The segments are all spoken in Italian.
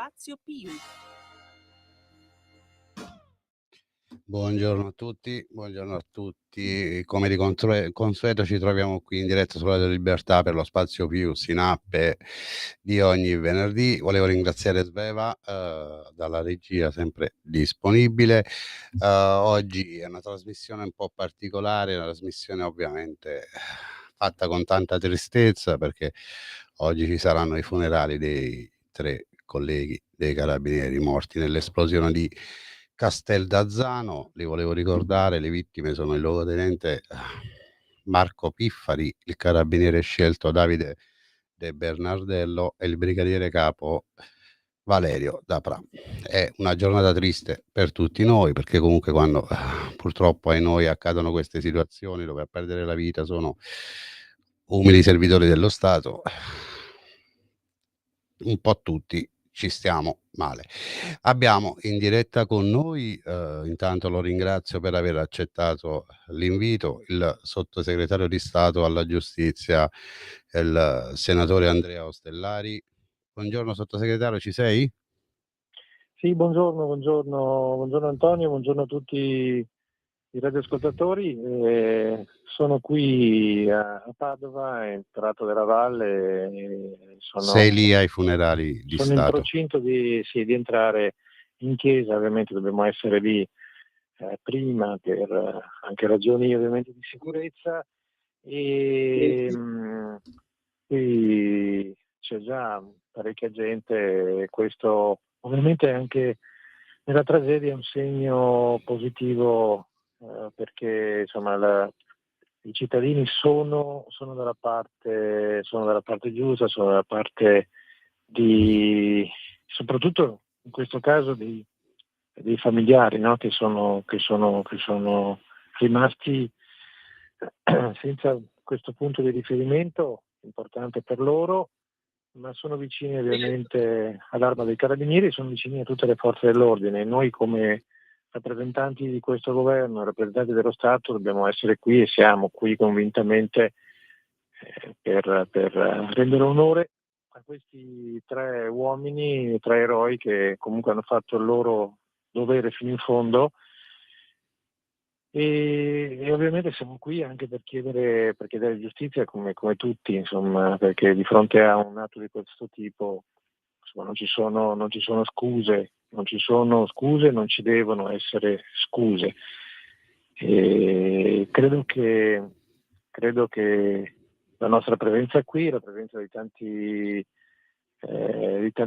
Spazio Più. Buongiorno a tutti. Come di consueto ci troviamo qui in diretta sulla Radio Libertà per lo Spazio Più Sinappe di ogni venerdì. Volevo ringraziare Sveva dalla regia, sempre disponibile. Oggi è una trasmissione un po' particolare, una trasmissione ovviamente fatta con tanta tristezza, perché oggi ci saranno i funerali dei 3 colleghi dei Carabinieri morti nell'esplosione di Casteldazzano. Li volevo ricordare, le vittime sono il luogotenente Marco Piffari, il carabiniere scelto Davide De Bernardello e il brigadiere capo Valerio Dapra. È una giornata triste per tutti noi, perché comunque quando purtroppo ai noi accadono queste situazioni dove a perdere la vita sono umili servitori dello Stato, un po' tutti ci stiamo male. Abbiamo in diretta con noi, intanto lo ringrazio per aver accettato l'invito, il sottosegretario di Stato alla Giustizia, il senatore Andrea Ostellari. Buongiorno sottosegretario, ci sei? Sì, buongiorno Antonio, buongiorno a tutti i radioascoltatori. Sono qui a Padova, in Prato della Valle. Sei lì ai funerali di sono in Stato. procinto di entrare in chiesa. Ovviamente dobbiamo essere lì prima per anche ragioni ovviamente di sicurezza. E qui c'è già parecchia gente. Questo ovviamente anche nella tragedia è un segno positivo, perché insomma i cittadini sono dalla parte giusta, sono dalla parte soprattutto in questo caso dei familiari, no? che sono rimasti senza questo punto di riferimento importante per loro, ma sono vicini ovviamente all'Arma dei Carabinieri, sono vicini a tutte le forze dell'ordine. Noi come rappresentanti di questo governo, rappresentanti dello Stato, dobbiamo essere qui e siamo qui convintamente per rendere onore a questi 3 uomini, 3 eroi che comunque hanno fatto il loro dovere fino in fondo. E ovviamente siamo qui anche per chiedere giustizia come tutti, insomma, perché di fronte a un atto di questo tipo, insomma, non ci sono scuse, non ci devono essere scuse. E credo che la nostra presenza qui, la presenza di tante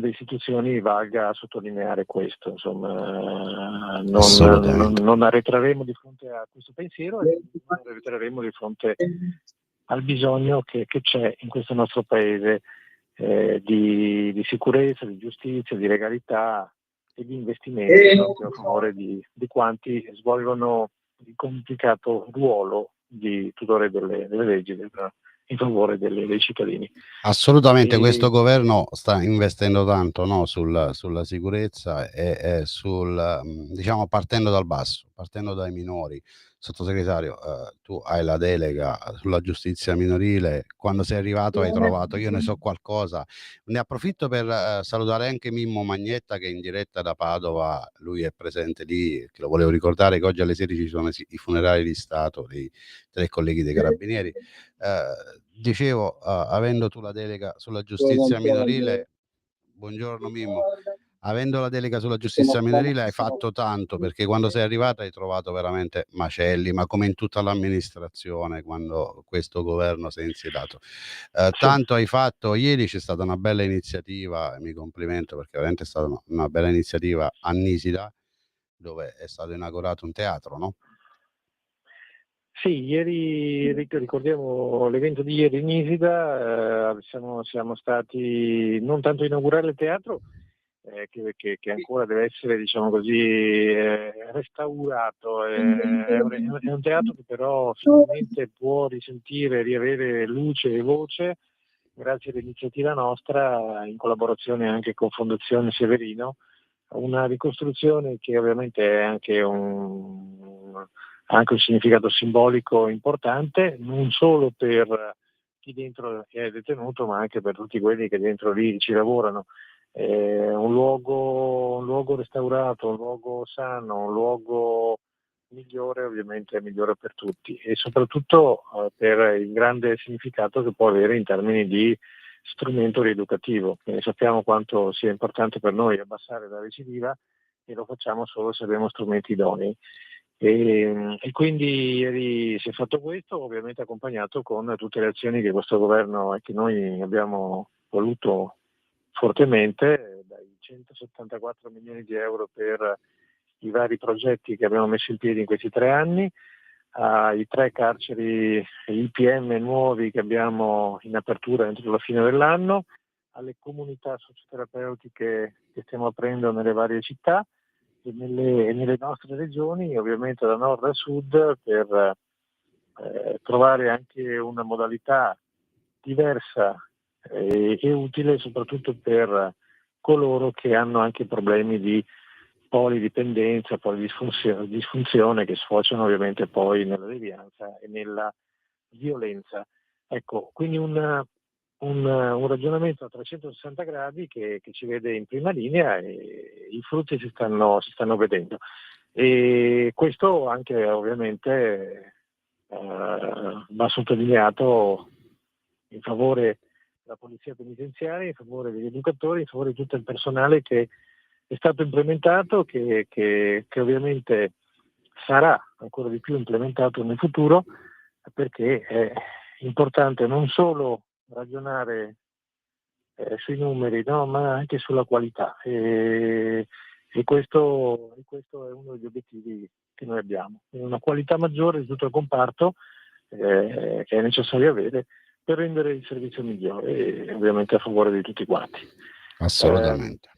istituzioni valga a sottolineare questo, insomma, non arretreremo di fronte a questo pensiero e non arretreremo di fronte al bisogno che c'è in questo nostro paese di sicurezza, di giustizia, di legalità e di investimenti proprio a favore di quanti svolgono il complicato ruolo di tutore delle leggi in favore dei cittadini. Assolutamente, questo governo sta investendo tanto, no, sulla sicurezza e diciamo partendo dal basso, partendo dai minori. Sottosegretario, tu hai la delega sulla giustizia minorile, quando sei arrivato hai trovato, io ne so qualcosa. Ne approfitto per salutare anche Mimmo Magnetta, che è in diretta da Padova, lui è presente lì, che lo volevo ricordare che oggi alle 16 ci sono i funerali di Stato dei 3 colleghi dei Carabinieri. Dicevo, avendo tu la delega sulla giustizia minorile, buongiorno Mimmo, avendo la delega sulla giustizia minorile hai fatto tanto, perché quando sei arrivata hai trovato veramente macelli, ma come in tutta l'amministrazione quando questo governo si è insediato. Tanto hai fatto. Ieri c'è stata una bella iniziativa, mi complimento perché veramente è stata una bella iniziativa a Nisida, dove è stato inaugurato un teatro, no? Sì, ieri ricordiamo l'evento di ieri in Nisida. Siamo stati non tanto a inaugurare il teatro, che ancora deve essere, diciamo così, restaurato. È un teatro che però finalmente può risentire, riavere luce e voce grazie all'iniziativa nostra, in collaborazione anche con Fondazione Severino, una ricostruzione che ovviamente è anche un significato simbolico importante, non solo per chi dentro è detenuto, ma anche per tutti quelli che dentro lì ci lavorano. un luogo restaurato, un luogo sano, un luogo migliore, ovviamente è migliore per tutti, e soprattutto per il grande significato che può avere in termini di strumento rieducativo. Quindi sappiamo quanto sia importante per noi abbassare la recidiva, e lo facciamo solo se abbiamo strumenti idonei. E quindi ieri si è fatto questo, ovviamente accompagnato con tutte le azioni che questo governo e che noi abbiamo voluto fortemente, dai 174 milioni di euro per i vari progetti che abbiamo messo in piedi in questi 3 anni, ai 3 carceri IPM nuovi che abbiamo in apertura entro la fine dell'anno, alle comunità socioterapeutiche che stiamo aprendo nelle varie città e nelle nostre regioni, ovviamente da nord a sud, per trovare anche una modalità diversa e utile soprattutto per coloro che hanno anche problemi di polidipendenza, disfunzione che sfociano ovviamente poi nella devianza e nella violenza. Ecco, quindi un ragionamento a 360 gradi che ci vede in prima linea, e i frutti si stanno vedendo. E questo anche ovviamente va sottolineato in favore della polizia penitenziaria, in favore degli educatori, in favore di tutto il personale che è stato implementato, che ovviamente sarà ancora di più implementato nel futuro, perché è importante non solo ragionare sui numeri, no, ma anche sulla qualità. E questo è uno degli obiettivi che noi abbiamo. Una qualità maggiore di tutto il comparto che è necessario avere per rendere il servizio migliore, e ovviamente a favore di tutti quanti. Assolutamente.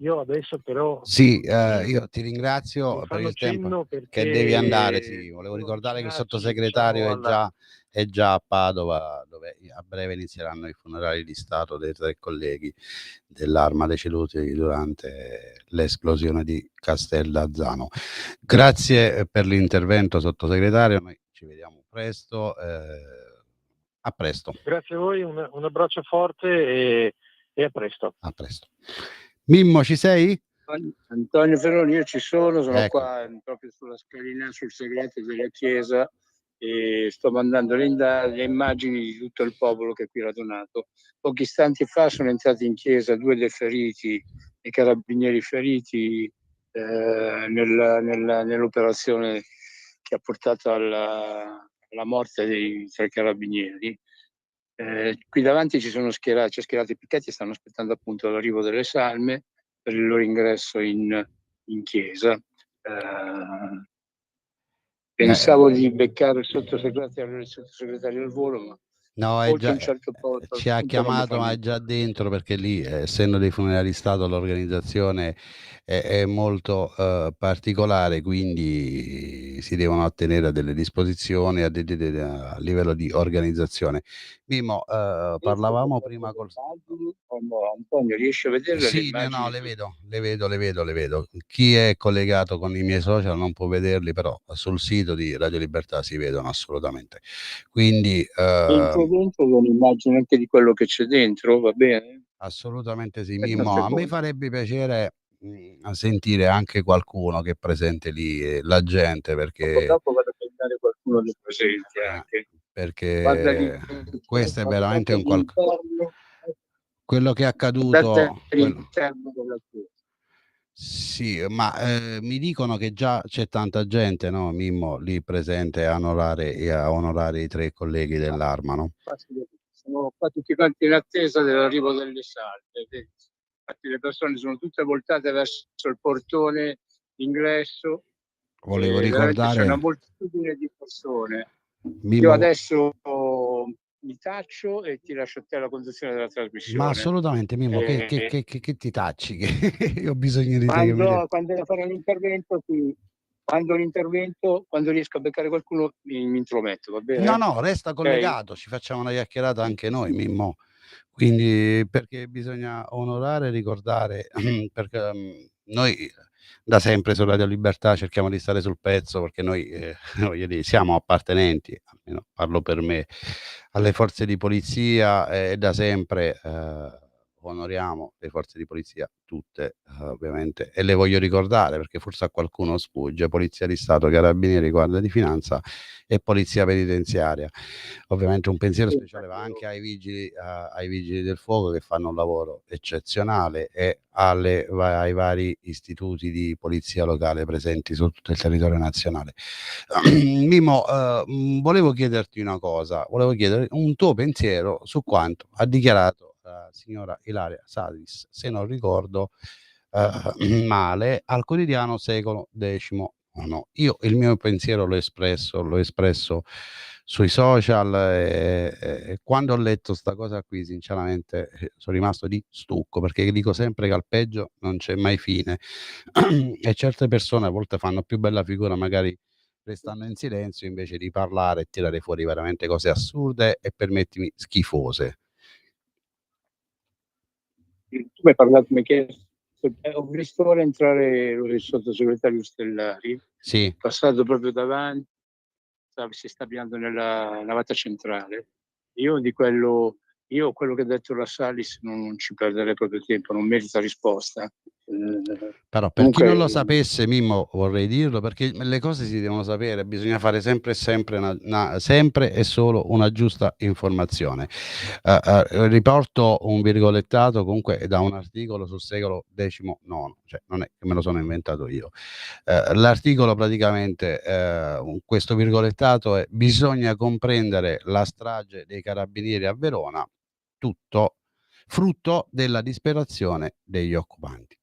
Io adesso però Sì, io ti ringrazio mi per fanno il tempo cenno che devi andare. Sì, perché volevo devo ricordare che il avvicinarci, sottosegretario diciamo, è già a Padova, dove a breve inizieranno i funerali di Stato dei 3 colleghi dell'Arma deceduti durante l'esplosione di Castellazzano. Grazie per l'intervento, sottosegretario. Noi ci vediamo presto. A presto. Grazie a voi, un abbraccio forte e a presto. A presto. Mimmo, ci sei? Antonio Ferroni, io ci sono Ecco. qua proprio sulla scalina, sul segreto della chiesa, e sto mandando le immagini di tutto il popolo che è qui radunato. Pochi istanti fa sono entrati in chiesa 2 dei feriti, i carabinieri feriti nell'operazione che ha portato alla morte dei 3 carabinieri. Qui davanti c'è schierati i picchetti e stanno aspettando appunto l'arrivo delle salme per il loro ingresso in chiesa. Pensavo di beccare il sottosegretario al volo, ma No, oltre un certo ci ha punto non mi chiamato, fanno ma è già dentro, perché lì, essendo dei funerali di Stato, l'organizzazione è molto particolare, quindi si devono attenere a delle disposizioni a livello di organizzazione. Mimmo, parlavamo prima col... Antonio, riesci a vedere le Sì, immagini? no, le vedo. Chi è collegato con i miei social non può vederli, però sul sito di Radio Libertà si vedono assolutamente. Quindi Entro dentro con un'immagine anche di quello che c'è dentro, va bene? assolutamente sì, Aspetta un Mimmo. A me secondo. farebbe piacere sentire anche qualcuno che è presente lì, la gente, perché Dopo vado a prendere qualcuno dei presenti anche. Guarda perché questo è veramente un qualcosa. all'interno, Quello che è guardate accaduto, all'interno della chiesa. sì, ma mi dicono che già c'è tanta gente, no, Mimmo, lì presente a onorare i 3 colleghi dell'Arma, no? Sono qua tutti quanti in attesa dell'arrivo delle salve. Infatti le persone sono tutte voltate verso il portone d'ingresso, Volevo e veramente c'è una ricordare, moltitudine di persone. Io Mimmo, adesso mi taccio e ti lascio a te la conduzione della ma trasmissione. assolutamente, Mimmo, che ti tacci, che io ho bisogno di te che mi... Quando farò l'intervento, quando riesco a beccare qualcuno mi intrometto, va No, bene? no, resta Ok? collegato, ci facciamo una chiacchierata anche noi, Mimmo. Quindi, perché bisogna onorare e ricordare, perché noi da sempre su Radio Libertà cerchiamo di stare sul pezzo, perché noi voglio dire, siamo appartenenti, almeno parlo per me, alle forze di polizia, e da sempre onoriamo le forze di polizia tutte, ovviamente, e le voglio ricordare perché forse a qualcuno sfugge: Polizia di Stato, Carabinieri, Guardia di Finanza e Polizia Penitenziaria. Ovviamente un pensiero speciale va anche ai vigili del fuoco, che fanno un lavoro eccezionale, e ai vari istituti di polizia locale presenti su tutto il territorio nazionale. Mimo, volevo chiederti una cosa, volevo chiedere un tuo pensiero su quanto ha dichiarato la signora Ilaria Salis, se non ricordo male, al quotidiano Secolo XIX. Io il mio pensiero l'ho espresso sui social, e quando ho letto sta cosa qui, sinceramente, sono rimasto di stucco, perché dico sempre che al peggio non c'è mai fine e certe persone a volte fanno più bella figura magari restando in silenzio, invece di parlare e tirare fuori veramente cose assurde e, permettimi, schifose. Tu mi hai parlato, mi hai chiesto, ho visto ora entrare il sottosegretario Stellari, Sì. passato proprio davanti, si sta avviando nella navata centrale. Quello che ha detto la Salis non ci perderei proprio tempo, non merita risposta. Però per chi non lo sapesse, Mimmo, vorrei dirlo, perché le cose si devono sapere, bisogna fare sempre sempre e solo una giusta informazione. Riporto un virgolettato comunque da un articolo sul Secolo XIX, cioè non è che me lo sono inventato io. L'articolo praticamente, questo virgolettato è: bisogna comprendere la strage dei carabinieri a Verona, tutto frutto della disperazione degli occupanti.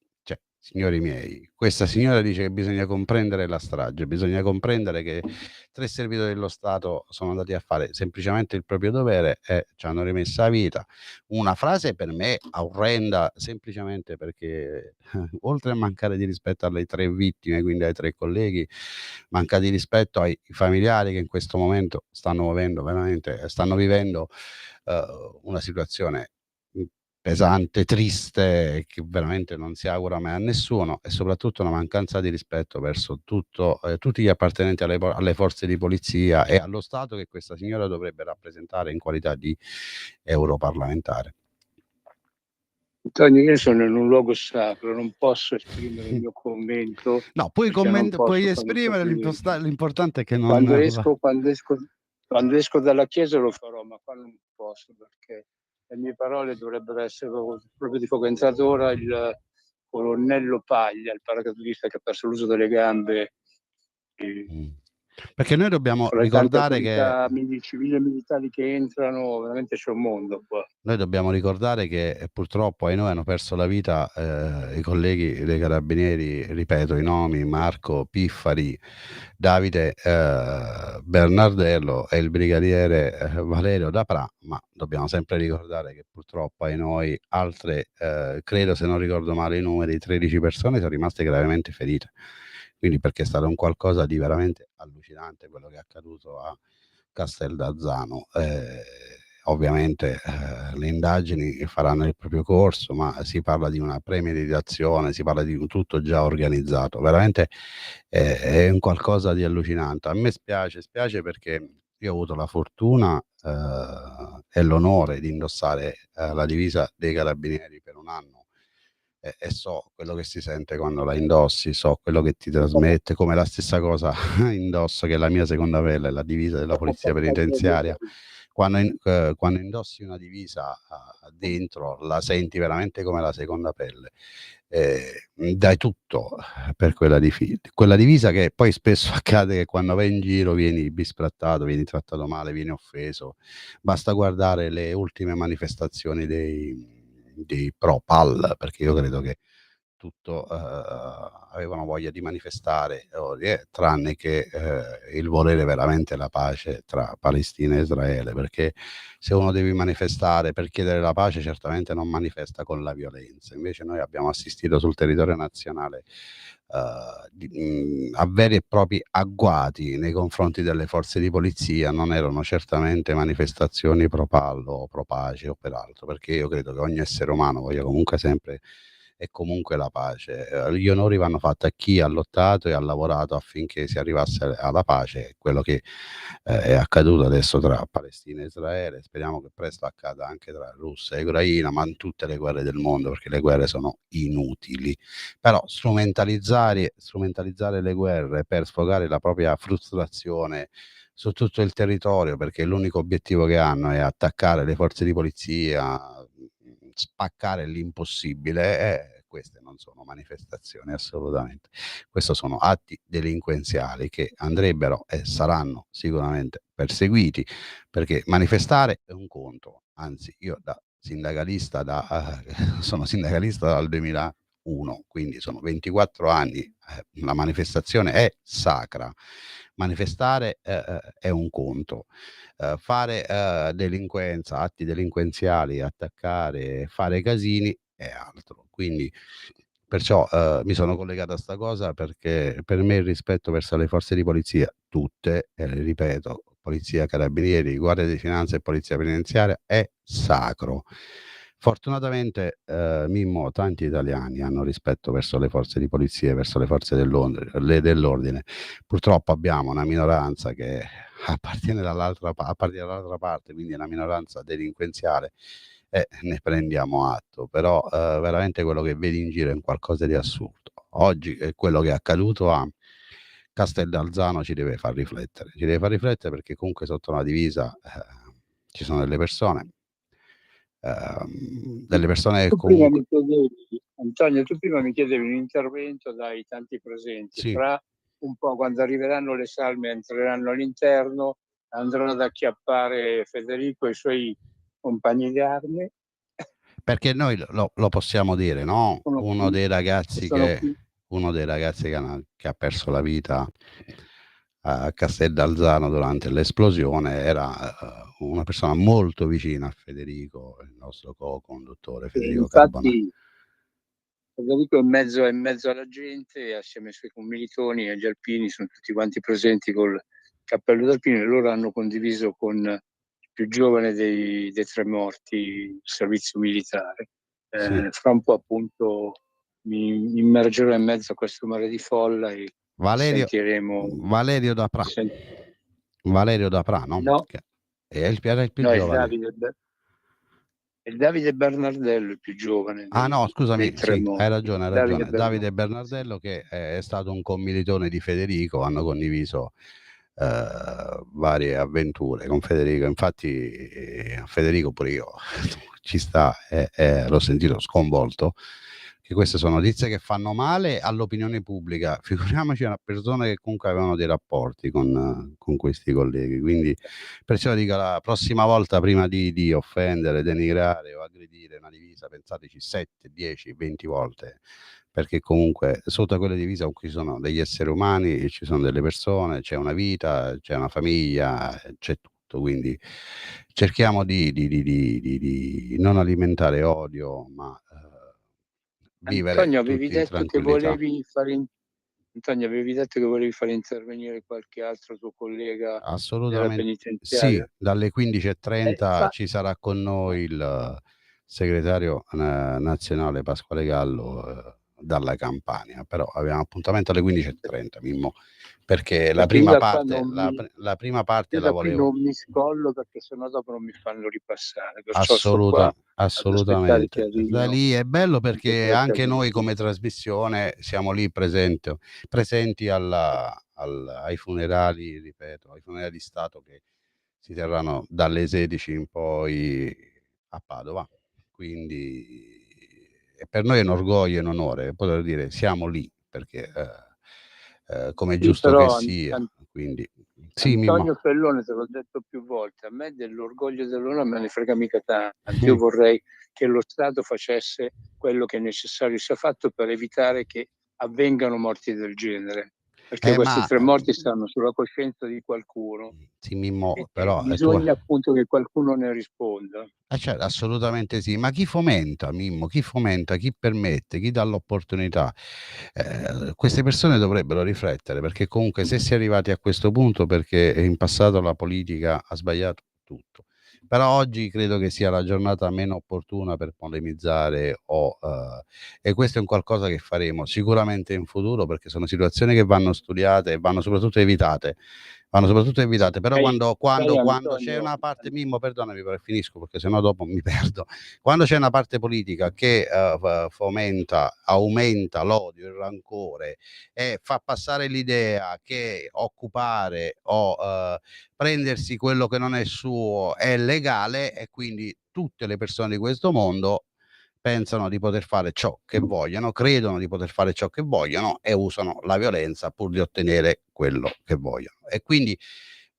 Signori miei, questa signora dice che bisogna comprendere la strage, bisogna comprendere che 3 servitori dello Stato sono andati a fare semplicemente il proprio dovere e ci hanno rimesso la vita. Una frase per me orrenda, semplicemente perché oltre a mancare di rispetto alle 3 vittime, quindi ai 3 colleghi, manca di rispetto ai familiari che in questo momento stanno vivendo una situazione pesante, triste, che veramente non si augura mai a nessuno, e soprattutto una mancanza di rispetto verso tutti gli appartenenti alle forze di polizia e allo Stato che questa signora dovrebbe rappresentare in qualità di europarlamentare. Antonio, io sono in un luogo sacro, non posso esprimere il mio commento. No, puoi esprimere, l'importante è che non... Quando esco dalla chiesa lo farò, ma qua non posso, perché le mie parole dovrebbero essere proprio di fuoco. È entrato ora il colonnello Paglia, il paracadutista che ha perso l'uso delle gambe. Perché noi dobbiamo ricordare che civili e militari che entrano, veramente c'è un mondo qua. Noi dobbiamo ricordare che purtroppo ai noi hanno perso la vita i colleghi dei Carabinieri, ripeto i nomi: Marco Piffari, Davide Bernardello e il brigadiere Valerio Daprà, ma dobbiamo sempre ricordare che purtroppo ai noi altre, credo, se non ricordo male i numeri, 13 persone sono rimaste gravemente ferite. Quindi, perché è stato un qualcosa di veramente allucinante quello che è accaduto a Casteldazzano. Ovviamente le indagini faranno il proprio corso, ma si parla di una premeditazione, si parla di un tutto già organizzato. Veramente è un qualcosa di allucinante. A me spiace perché io ho avuto la fortuna e l'onore di indossare la divisa dei Carabinieri per un anno, e so quello che si sente quando la indossi, so quello che ti trasmette, come la stessa cosa indosso, che è la mia seconda pelle, la divisa della Polizia Penitenziaria. Quando indossi una divisa dentro, la senti veramente come la seconda pelle. Dai tutto per quella divisa, che poi spesso accade che quando vai in giro vieni bisprattato, vieni trattato male, vieni offeso. Basta guardare le ultime manifestazioni dei pro PAL, perché io credo che tutto avevano voglia di manifestare, tranne che il volere veramente la pace tra Palestina e Israele, perché se uno deve manifestare per chiedere la pace, certamente non manifesta con la violenza. Invece noi abbiamo assistito sul territorio nazionale a veri e propri agguati nei confronti delle forze di polizia. Non erano certamente manifestazioni pro pallo o pro pace o per altro, perché io credo che ogni essere umano voglia comunque sempre e comunque la pace. Gli onori vanno fatti a chi ha lottato e ha lavorato affinché si arrivasse alla pace, quello che è accaduto adesso tra Palestina e Israele. Speriamo che presto accada anche tra Russia e Ucraina, ma in tutte le guerre del mondo, perché le guerre sono inutili. Però strumentalizzare le guerre per sfogare la propria frustrazione su tutto il territorio, perché l'unico obiettivo che hanno è attaccare le forze di polizia, spaccare l'impossibile, queste non sono manifestazioni assolutamente. Questi sono atti delinquenziali che andrebbero e saranno sicuramente perseguiti, perché manifestare è un conto. Anzi, io da sindacalista sono sindacalista dal 2001, quindi sono 24 anni, la manifestazione è sacra. Manifestare è un conto, fare delinquenza, atti delinquenziali, attaccare, fare casini è altro. Quindi perciò mi sono collegato a sta cosa, perché per me il rispetto verso le forze di polizia, tutte, e ripeto, polizia, carabinieri, guardia di finanza e polizia penitenziaria, è sacro. Fortunatamente, Mimmo, tanti italiani hanno rispetto verso le forze di polizia, verso le forze dell'ordine. Purtroppo abbiamo una minoranza che appartiene dall'altra parte, quindi è una minoranza delinquenziale, e ne prendiamo atto. Però veramente quello che vedi in giro è un qualcosa di assurdo. Oggi quello che è accaduto a Casteldalzano ci deve far riflettere, perché comunque sotto una divisa ci sono delle persone che comunque... Antonio, tu prima mi chiedevi un intervento dai tanti presenti. Sì. Fra un po', quando arriveranno le salme, entreranno all'interno, andranno ad acchiappare Federico e i suoi compagni di armi. Perché noi lo possiamo dire, no? Uno dei ragazzi che ha perso la vita a Casteldalzano durante l'esplosione era una persona molto vicina a Federico, il nostro co-conduttore Federico Carbonara. Infatti Federico è in mezzo alla gente, assieme ai suoi commilitoni e agli alpini, sono tutti quanti presenti col cappello d'alpino, e loro hanno condiviso con il più giovane dei tre morti il servizio militare. Sì. Fra un po' appunto mi immergerò in mezzo a questo mare di folla e sentiremo Valerio Dapra. Valerio Dapra, no? No, è il più no, giovane. È Davide Bernardello il più giovane. No, scusami, sì, morti. hai ragione. Davide Bernardello, che è stato un commilitone di Federico, hanno condiviso varie avventure con Federico. Infatti Federico pure io ci sta, l'ho sentito sconvolto, che queste sono notizie che fanno male all'opinione pubblica, figuriamoci una persona che comunque avevano dei rapporti con questi colleghi. Quindi perciò dico, la prossima volta, prima di offendere, denigrare o aggredire una divisa, pensateci 7, 10, 20 volte, perché comunque sotto quelle divise ci sono degli esseri umani, ci sono delle persone, c'è una vita, c'è una famiglia, c'è tutto. Quindi cerchiamo di non alimentare odio, ma vivere Antonio, tutti in tranquillità. Antonio, avevi detto che volevi fare intervenire qualche altro tuo collega della Assolutamente penitenziaria? sì, dalle 15:30 ci sarà con noi il segretario nazionale Pasquale Gallo dalla Campania, però abbiamo appuntamento alle 15:30, Mimmo, perché la prima parte la volevo... non mi scollo, perché sennò dopo non mi fanno ripassare, perciò sto qua ad aspettare che Assolutamente. Da arrivino lì è bello, perché anche noi amici. come trasmissione siamo lì presenti ai funerali, ripeto, ai funerali di Stato che si terranno dalle 16 in poi a Padova. Quindi per noi è un orgoglio e un onore poter dire siamo lì, perché come è Sì, giusto che però sia. Quindi sì, Antonio Fellone, te l'ho detto più volte, a me dell'orgoglio e dell'onore me ne frega mica tanto. Io vorrei che lo Stato facesse quello che è necessario sia fatto per evitare che avvengano morti del genere, perché queste tre morti stanno sulla coscienza di qualcuno. Sì, Mimmo, E però bisogna appunto che qualcuno ne risponda. certo, assolutamente sì, ma chi fomenta, Mimmo? Chi fomenta, chi permette, chi dà l'opportunità? Queste persone dovrebbero riflettere, perché comunque se si è arrivati a questo punto, perché in passato la politica ha sbagliato tutto. Però oggi credo che sia la giornata meno opportuna per polemizzare e questo è un qualcosa che faremo sicuramente in futuro, perché sono situazioni che vanno studiate e vanno soprattutto evitate. Però quando c'è una parte, Mimmo, perdonami, finisco perché sennò dopo mi perdo. Quando c'è una parte politica che fomenta, aumenta l'odio, il rancore e fa passare l'idea che occupare o prendersi quello che non è suo è legale, e quindi tutte le persone di questo mondo pensano di poter fare ciò che vogliono, credono di poter fare ciò che vogliono e usano la violenza pur di ottenere quello che vogliono. E quindi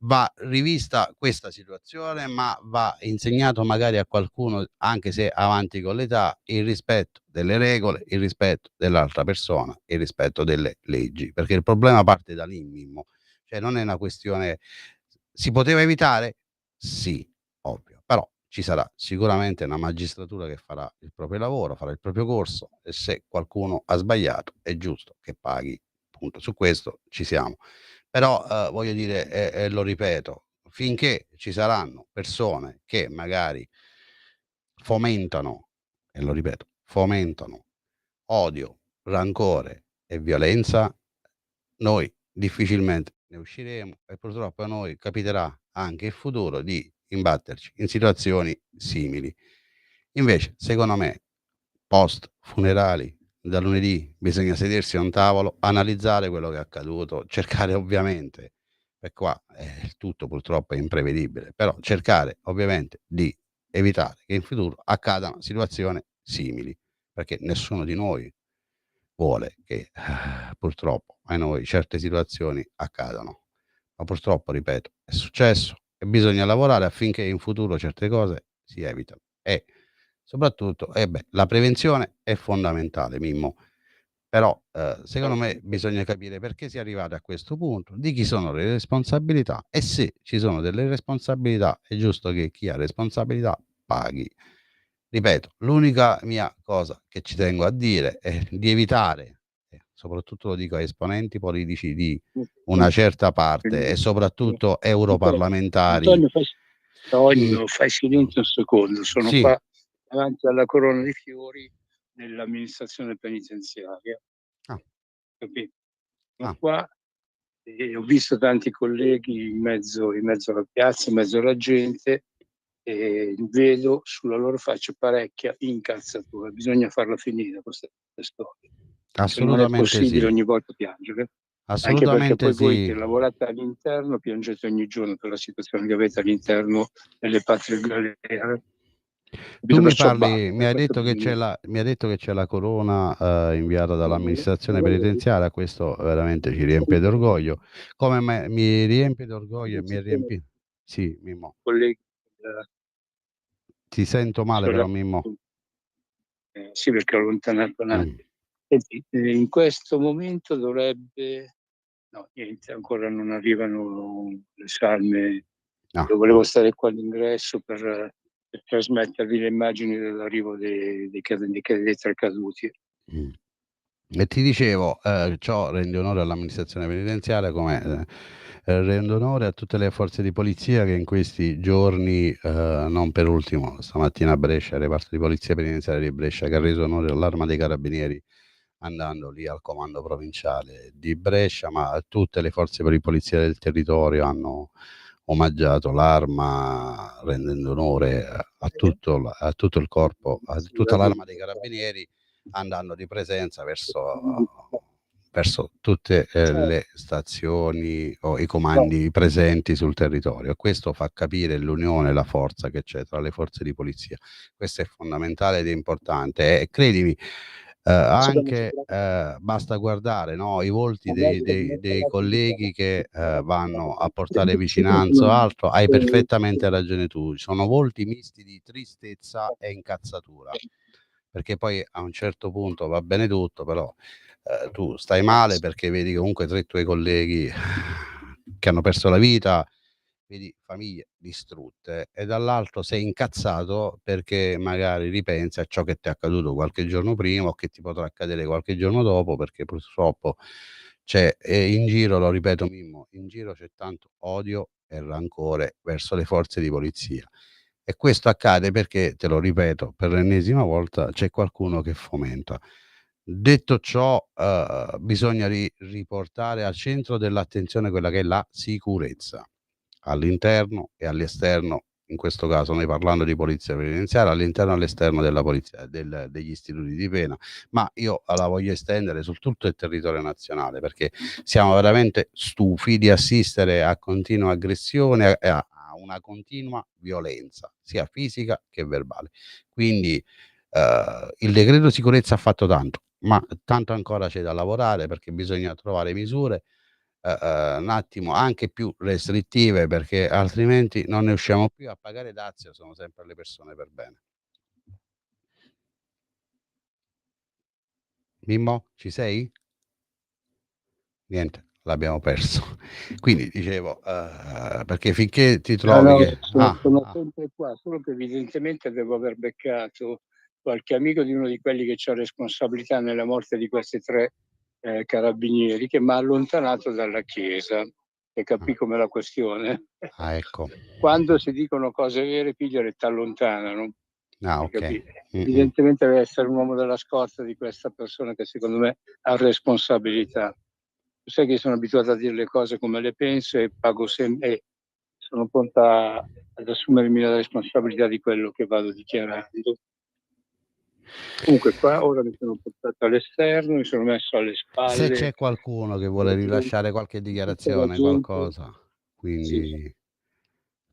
va rivista questa situazione, ma va insegnato magari a qualcuno, anche se avanti con l'età, il rispetto delle regole, il rispetto dell'altra persona, il rispetto delle leggi, perché il problema parte da lì, Mimmo. Cioè non è una questione. Si poteva evitare? Sì, ovvio, però ci sarà sicuramente una magistratura che farà il proprio lavoro, farà il proprio corso, e se qualcuno ha sbagliato è giusto che paghi, punto. Su questo ci siamo. Però voglio dire, e lo ripeto, finché ci saranno persone che magari fomentano, e lo ripeto, fomentano odio, rancore e violenza, noi difficilmente ne usciremo, e purtroppo a noi capiterà anche in futuro di imbatterci in situazioni simili. Invece, secondo me, post funerali, da lunedì bisogna sedersi a un tavolo, analizzare quello che è accaduto, cercare ovviamente, e qua il tutto purtroppo è imprevedibile, però cercare ovviamente di evitare che in futuro accadano situazioni simili, perché nessuno di noi vuole che purtroppo a noi certe situazioni accadano. Ma purtroppo, ripeto, è successo e bisogna lavorare affinché in futuro certe cose si evitano. E soprattutto, la prevenzione è fondamentale, Mimmo. Però secondo me bisogna capire perché si è arrivati a questo punto, di chi sono le responsabilità, e se ci sono delle responsabilità è giusto che chi ha responsabilità paghi. Ripeto, l'unica mia cosa che ci tengo a dire è di evitare, e soprattutto lo dico ai esponenti politici di una certa parte e soprattutto europarlamentari. Antonio, fai silenzio un secondo, sono Sì. qua davanti alla corona di fiori dell'amministrazione penitenziaria. Capito? Sono qua e ho visto tanti colleghi in mezzo alla piazza, in mezzo alla gente, e vedo sulla loro faccia parecchia incazzatura. Bisogna farla finire questa storia. Non è possibile ogni volta piangere, anche perché poi voi che lavorate all'interno piangete ogni giorno per la situazione che avete all'interno delle patrie galere. Tu mi parli, mi hai detto che c'è la corona inviata dall'amministrazione penitenziaria, questo veramente ci riempie d'orgoglio. Come mi riempie d'orgoglio e mi riempie. Sì, Mimmo. Colleghi, ti sento male però, Mimmo. Sì, perché ho allontanato un attimo. In questo momento dovrebbe. No, niente, ancora non arrivano le salme. Io volevo stare qua all'ingresso per trasmettervi le immagini dell'arrivo dei tre caduti. E ti dicevo, ciò rende onore all'amministrazione penitenziaria, come rende onore a tutte le forze di polizia che in questi giorni, non per ultimo stamattina a Brescia, il reparto di polizia penitenziaria di Brescia, che ha reso onore all'Arma dei Carabinieri andando lì al comando provinciale di Brescia, ma tutte le forze di polizia del territorio hanno omaggiato l'Arma, rendendo onore a tutto il corpo, a tutta l'Arma dei Carabinieri, andando di presenza verso tutte le stazioni o i comandi presenti sul territorio. Questo fa capire l'unione e la forza che c'è tra le forze di polizia. Questo è fondamentale ed è importante, e credimi, anche basta guardare, no, i volti dei colleghi che vanno a portare vicinanza o altro. Hai perfettamente ragione tu, sono volti misti di tristezza e incazzatura, perché poi a un certo punto va bene tutto, però tu stai male perché vedi comunque 3 tuoi colleghi che hanno perso la vita, vedi famiglie distrutte, e dall'altro sei incazzato perché magari ripensi a ciò che ti è accaduto qualche giorno prima o che ti potrà accadere qualche giorno dopo, perché purtroppo c'è in giro, lo ripeto Mimmo, in giro c'è tanto odio e rancore verso le forze di polizia. e questo accade perché, te lo ripeto per l'ennesima volta, c'è qualcuno che fomenta. Detto ciò, bisogna riportare al centro dell'attenzione quella che è la sicurezza all'interno e all'esterno. In questo caso noi parlando di polizia penitenziaria, all'interno e all'esterno della polizia, degli istituti di pena, ma io la voglio estendere su tutto il territorio nazionale, perché siamo veramente stufi di assistere a continua aggressione e a una continua violenza, sia fisica che verbale. Quindi il decreto sicurezza ha fatto tanto, ma tanto ancora c'è da lavorare, perché bisogna trovare misure un attimo anche più restrittive, perché altrimenti non ne usciamo più. A pagare dazio sono sempre le persone per bene. Mimmo, ci sei? Niente, l'abbiamo perso. Quindi dicevo, perché finché ti trovi che sono sempre qua, solo che evidentemente devo aver beccato qualche amico di uno di quelli che c'ha responsabilità nella morte di questi 3 carabinieri, che m'ha allontanato dalla chiesa, e capì com'è la questione. ecco. Quando si dicono cose vere, pigliare t'allontanano. Okay. Evidentemente deve essere un uomo della scorta di questa persona, che secondo me ha responsabilità. Sai che sono abituato a dire le cose come le penso e pago e sono pronta ad assumermi la responsabilità di quello che vado dichiarando. Comunque qua ora mi sono portato all'esterno, mi sono messo alle spalle. Se c'è qualcuno che vuole rilasciare qualche dichiarazione, qualcosa, quindi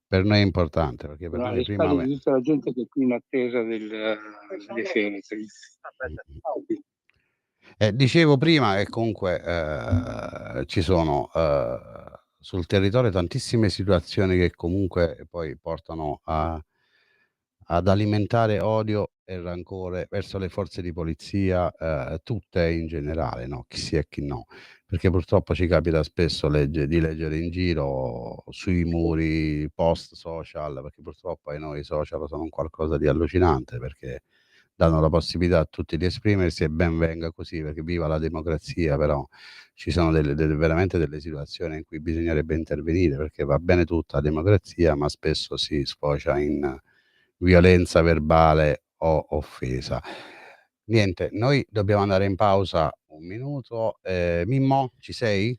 per noi è importante, perché per noi alle prima spalle di tutta la gente che è qui in attesa delle feretri. Dicevo prima che comunque ci sono sul territorio tantissime situazioni che comunque poi portano ad alimentare odio e rancore verso le forze di polizia, tutte in generale, no? Chi sì e chi no. Perché purtroppo ci capita spesso di leggere in giro sui muri, post social, perché purtroppo i social sono un qualcosa di allucinante, perché danno la possibilità a tutti di esprimersi, e ben venga così, perché viva la democrazia, però ci sono veramente delle situazioni in cui bisognerebbe intervenire, perché va bene tutta la democrazia, ma spesso si sfocia in violenza verbale o offesa. Niente, noi dobbiamo andare in pausa un minuto. Mimmo, ci sei?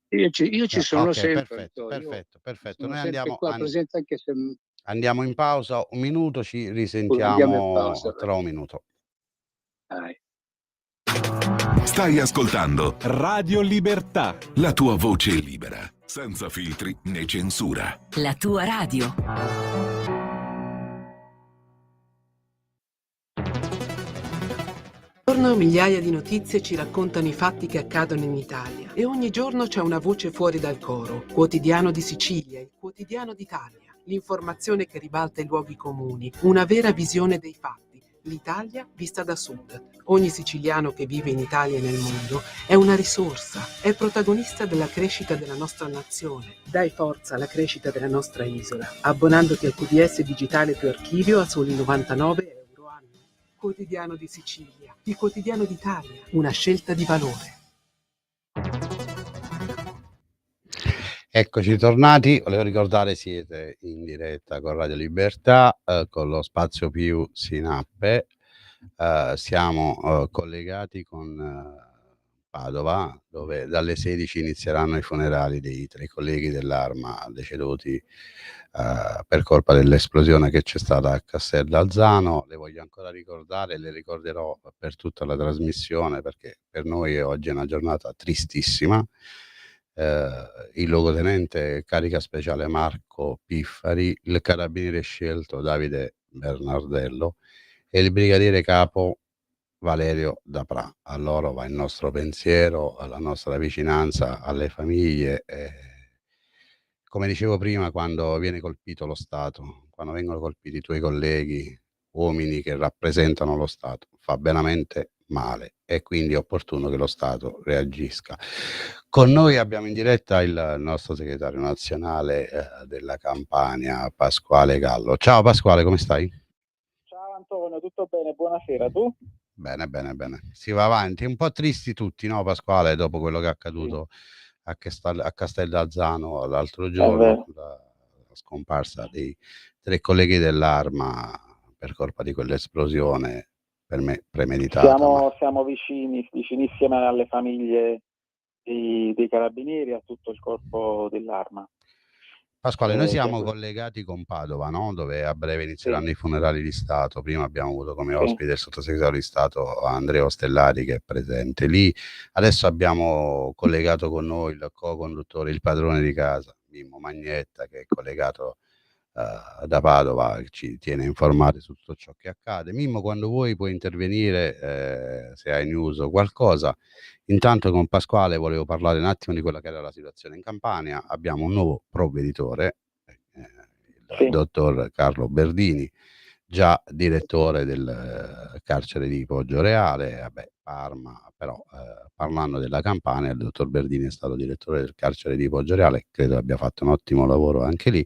Io ci sono Ok, sempre, perfetto. sono Noi sempre qua presente, anche se andiamo in pausa un minuto, ci andiamo in pausa. risentiamo tra un minuto. Dai. Stai ascoltando Radio Libertà, la tua voce libera, senza filtri né censura. La tua radio. Ogni giorno migliaia di notizie ci raccontano i fatti che accadono in Italia, e ogni giorno c'è una voce fuori dal coro. Quotidiano di Sicilia, il quotidiano d'Italia, l'informazione che ribalta i luoghi comuni, una vera visione dei fatti. L'Italia vista da sud. Ogni siciliano che vive in Italia e nel mondo è una risorsa, è protagonista della crescita della nostra nazione. Dai forza alla crescita della nostra isola, abbonandoti al QDS digitale più archivio a soli 99 euro anno. Quotidiano di Sicilia, il quotidiano d'Italia, una scelta di valore. Eccoci tornati, volevo ricordare siete in diretta con Radio Libertà, con lo Spazio Più Sinappe, siamo collegati con Padova, dove dalle 16 inizieranno i funerali dei 3 colleghi dell'Arma deceduti per colpa dell'esplosione che c'è stata a Casteldalzano. Le voglio ancora ricordare, le ricorderò per tutta la trasmissione, perché per noi oggi è una giornata tristissima. Il luogotenente carica speciale Marco Piffari, il carabiniere scelto Davide Bernardello e il brigadiere capo Valerio Dapra. A loro va il nostro pensiero, la nostra vicinanza alle famiglie. Come dicevo prima, quando viene colpito lo Stato, quando vengono colpiti i tuoi colleghi, uomini che rappresentano lo Stato, fa veramente male, e quindi è opportuno che lo Stato reagisca. Con noi abbiamo in diretta il nostro segretario nazionale della Campania, Pasquale Gallo. Ciao Pasquale, come stai? Ciao Antonio, tutto bene? Buonasera, tu? Bene, si va avanti, un po' tristi tutti, no Pasquale, dopo quello che è accaduto a Casteldalzano l'altro giorno, la scomparsa dei 3 colleghi dell'Arma per colpa di quell'esplosione per me premeditata. Siamo vicinissime alle famiglie dei carabinieri, a tutto il corpo dell'Arma. Pasquale, noi siamo collegati con Padova, no? Dove a breve inizieranno i funerali di Stato. Prima abbiamo avuto come ospite il sottosegretario di Stato Andrea Ostellari, che è presente lì. Adesso abbiamo collegato con noi il co-conduttore, il padrone di casa, Mimmo Magnetta, che è collegato da Padova, che ci tiene informati su tutto ciò che accade. Mimmo, quando vuoi puoi intervenire, se hai news o qualcosa. Intanto con Pasquale volevo parlare un attimo di quella che era la situazione in Campania. Abbiamo un nuovo provveditore, il dottor Carlo Berdini, già direttore del carcere di Poggioreale, Parma, però parlando della Campania, il dottor Berdini è stato direttore del carcere di Poggioreale, credo abbia fatto un ottimo lavoro anche lì.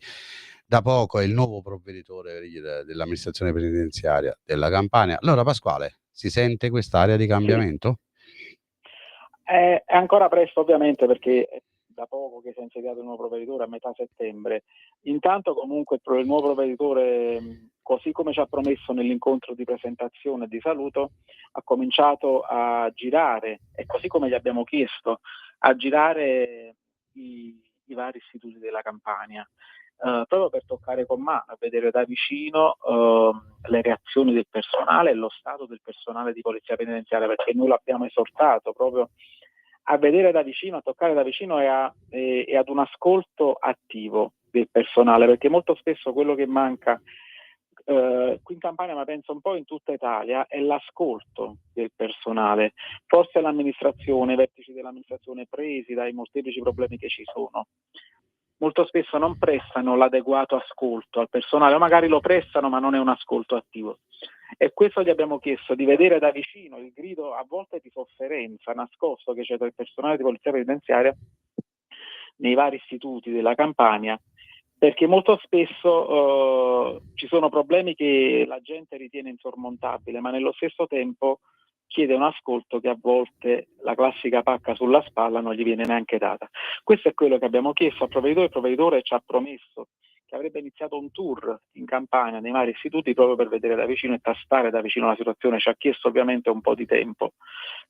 Da poco è il nuovo provveditore dell'amministrazione penitenziaria della Campania. Allora Pasquale, si sente quest'area di cambiamento? È ancora presto ovviamente, perché è da poco che si è insediato il nuovo provveditore, a metà settembre. Intanto comunque il nuovo provveditore, così come ci ha promesso nell'incontro di presentazione e di saluto, ha cominciato a girare, e così come gli abbiamo chiesto, a girare i vari istituti della Campania, proprio per toccare con mano, a vedere da vicino le reazioni del personale e lo stato del personale di polizia penitenziaria, perché noi l'abbiamo esortato proprio a vedere da vicino, a toccare da vicino e ad un ascolto attivo del personale, perché molto spesso quello che manca qui in Campania, ma penso un po' in tutta Italia, è l'ascolto del personale. Forse l'amministrazione, i vertici dell'amministrazione, presi dai molteplici problemi che ci sono, molto spesso non prestano l'adeguato ascolto al personale, o magari lo prestano ma non è un ascolto attivo. E questo gli abbiamo chiesto, di vedere da vicino il grido a volte di sofferenza nascosto che c'è tra il personale di polizia penitenziaria nei vari istituti della Campania, perché molto spesso ci sono problemi che la gente ritiene insormontabili, ma nello stesso tempo chiede un ascolto che a volte la classica pacca sulla spalla non gli viene neanche data. Questo è quello che abbiamo chiesto al provveditore. Il provveditore ci ha promesso che avrebbe iniziato un tour in Campania nei vari istituti proprio per vedere da vicino e tastare da vicino la situazione. Ci ha chiesto ovviamente un po' di tempo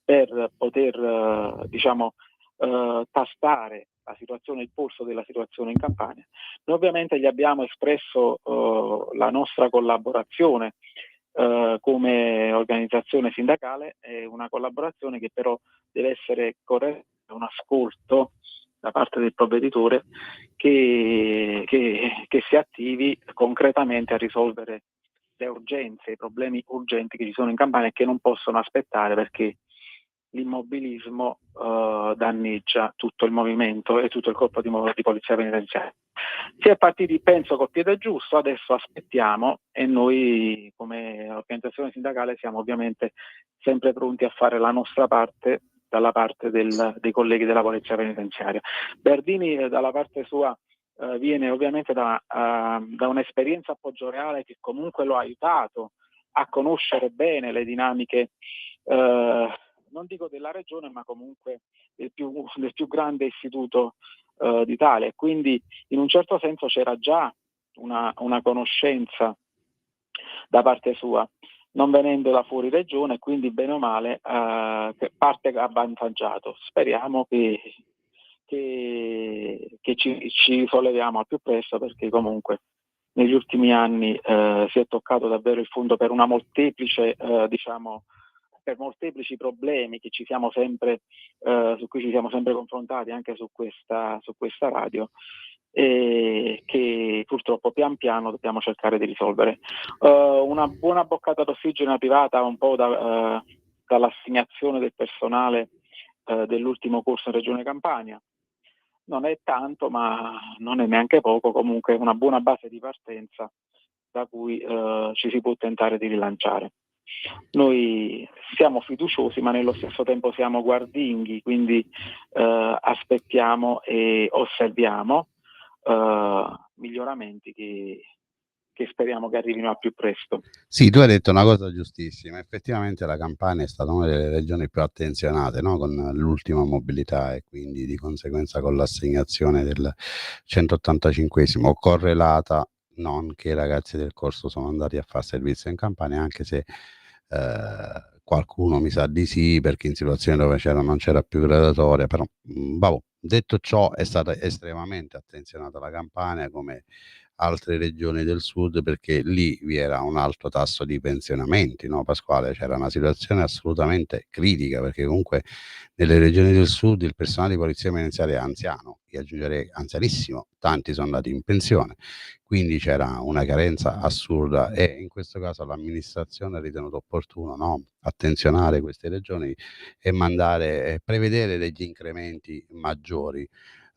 per poter tastare la situazione, il polso della situazione in Campania. Noi ovviamente gli abbiamo espresso la nostra collaborazione come organizzazione sindacale, è una collaborazione che però deve essere corretta, un ascolto da parte del provveditore che si attivi concretamente a risolvere le urgenze, i problemi urgenti che ci sono in Campania e che non possono aspettare, perché l'immobilismo danneggia tutto il movimento e tutto il corpo di polizia penitenziaria. Si è partiti, penso, col piede giusto, adesso aspettiamo, e noi come organizzazione sindacale siamo ovviamente sempre pronti a fare la nostra parte dalla parte dei colleghi della polizia penitenziaria. Berdini dalla parte sua viene ovviamente da un'esperienza a Poggioreale che comunque lo ha aiutato a conoscere bene le dinamiche non dico della regione, ma comunque del più grande istituto d'Italia. Quindi in un certo senso c'era già una conoscenza da parte sua, non venendo da fuori regione, quindi bene o male parte avvantaggiato. Speriamo che ci solleviamo al più presto, perché comunque negli ultimi anni si è toccato davvero il fondo per una molteplice per molteplici problemi che ci siamo sempre su cui ci siamo sempre confrontati anche su questa radio, e che purtroppo pian piano dobbiamo cercare di risolvere. Una buona boccata d'ossigeno arrivata un po' dall'assegnazione del personale dell'ultimo corso in Regione Campania. Non è tanto, ma non è neanche poco, comunque una buona base di partenza da cui ci si può tentare di rilanciare. Noi siamo fiduciosi, ma nello stesso tempo siamo guardinghi, quindi aspettiamo e osserviamo miglioramenti che speriamo che arrivino al più presto. Sì, tu hai detto una cosa giustissima, effettivamente la Campania è stata una delle regioni più attenzionate, no? Con l'ultima mobilità e quindi di conseguenza con l'assegnazione del 185esimo correlata, non che i ragazzi del corso sono andati a fare servizio in Campania, anche se qualcuno mi sa di sì, perché in situazioni dove non c'era più graduatoria, però vabbè, detto ciò è stata estremamente attenzionata la Campania come altre regioni del sud, perché lì vi era un alto tasso di pensionamenti, no Pasquale? C'era una situazione assolutamente critica, perché comunque nelle regioni del sud il personale di polizia penitenziaria è anziano, io aggiungerei anzianissimo, tanti sono andati in pensione, quindi c'era una carenza assurda e in questo caso l'amministrazione ha ritenuto opportuno, no, attenzionare queste regioni e prevedere degli incrementi maggiori.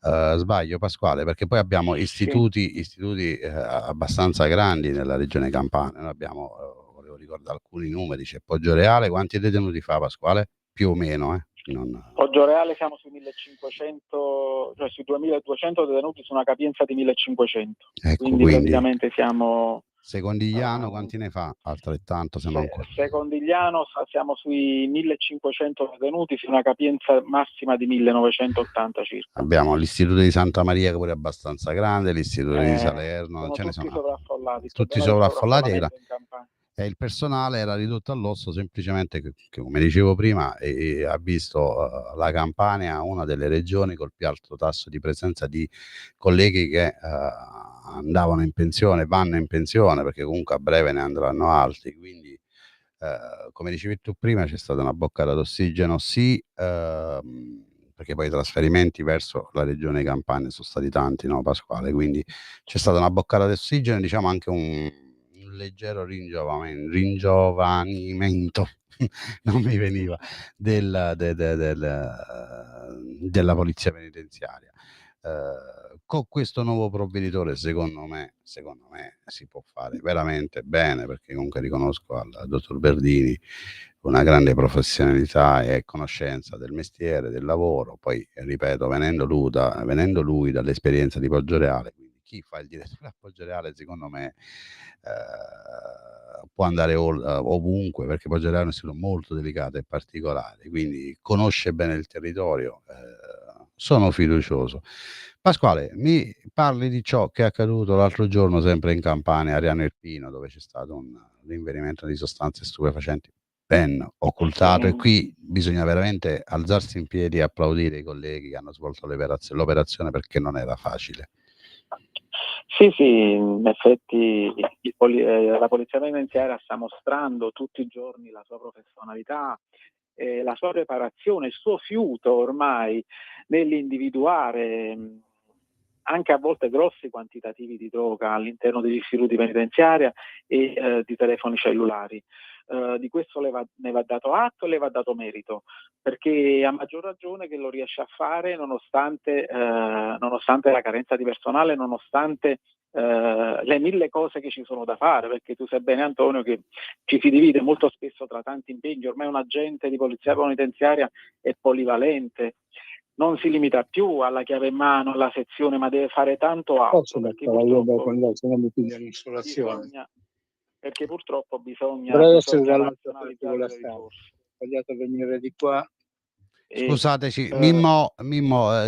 Sbaglio Pasquale? Perché poi abbiamo istituti abbastanza grandi nella regione Campania. Noi abbiamo, volevo ricordare alcuni numeri, c'è Poggioreale, quanti detenuti fa Pasquale? Più o meno, Poggioreale siamo sui 1500, cioè sui 2200 detenuti su una capienza di 1500. Ecco, quindi praticamente siamo... Secondigliano quanti ne fa? Altrettanto, se non Secondigliano siamo sui 1500 detenuti su una capienza massima di 1980 circa. Abbiamo l'istituto di Santa Maria che pure è abbastanza grande, l'istituto di Salerno, sono tutti sovraffollati. Tutti sovraffollati e il personale era ridotto all'osso semplicemente che come dicevo prima ha visto la Campania una delle regioni col più alto tasso di presenza di colleghi che andavano in pensione, vanno in pensione, perché comunque a breve ne andranno altri, quindi come dicevi tu prima c'è stata una boccata d'ossigeno, sì, perché poi i trasferimenti verso la regione Campania sono stati tanti, no Pasquale? Quindi c'è stata una boccata d'ossigeno, diciamo anche un leggero ringiovanimento non mi veniva della polizia penitenziaria. Con questo nuovo provveditore secondo me si può fare veramente bene, perché comunque riconosco al dottor Berdini una grande professionalità e conoscenza del mestiere, del lavoro. Poi ripeto, venendo lui dall'esperienza di Poggioreale, quindi chi fa il direttore a Poggioreale secondo me può andare ovunque, perché Poggioreale è un istituto molto delicato e particolare, quindi conosce bene il territorio. Sono fiducioso. Pasquale, mi parli di ciò che è accaduto l'altro giorno sempre in Campania, a Ariano Irpino, dove c'è stato un rinvenimento di sostanze stupefacenti ben occultato, e qui bisogna veramente alzarsi in piedi e applaudire i colleghi che hanno svolto l'operazione, perché non era facile. Sì, in effetti la polizia penitenziaria sta mostrando tutti i giorni la sua professionalità, la sua preparazione, il suo fiuto ormai nell'individuare anche a volte grossi quantitativi di droga all'interno degli istituti penitenziari e di telefoni cellulari. Di questo ne va dato atto e le va dato merito, perché a maggior ragione che lo riesce a fare nonostante la carenza di personale, nonostante le 1000 cose che ci sono da fare, perché tu sai bene Antonio che ci si divide molto spesso tra tanti impegni. Ormai un agente di polizia penitenziaria è polivalente, non si limita più alla chiave in mano, alla sezione, ma deve fare tanto altro, perché purtroppo bisogna razionalizzare le risorse. Ho sbagliato a venire di qua. Scusateci, Mimmo,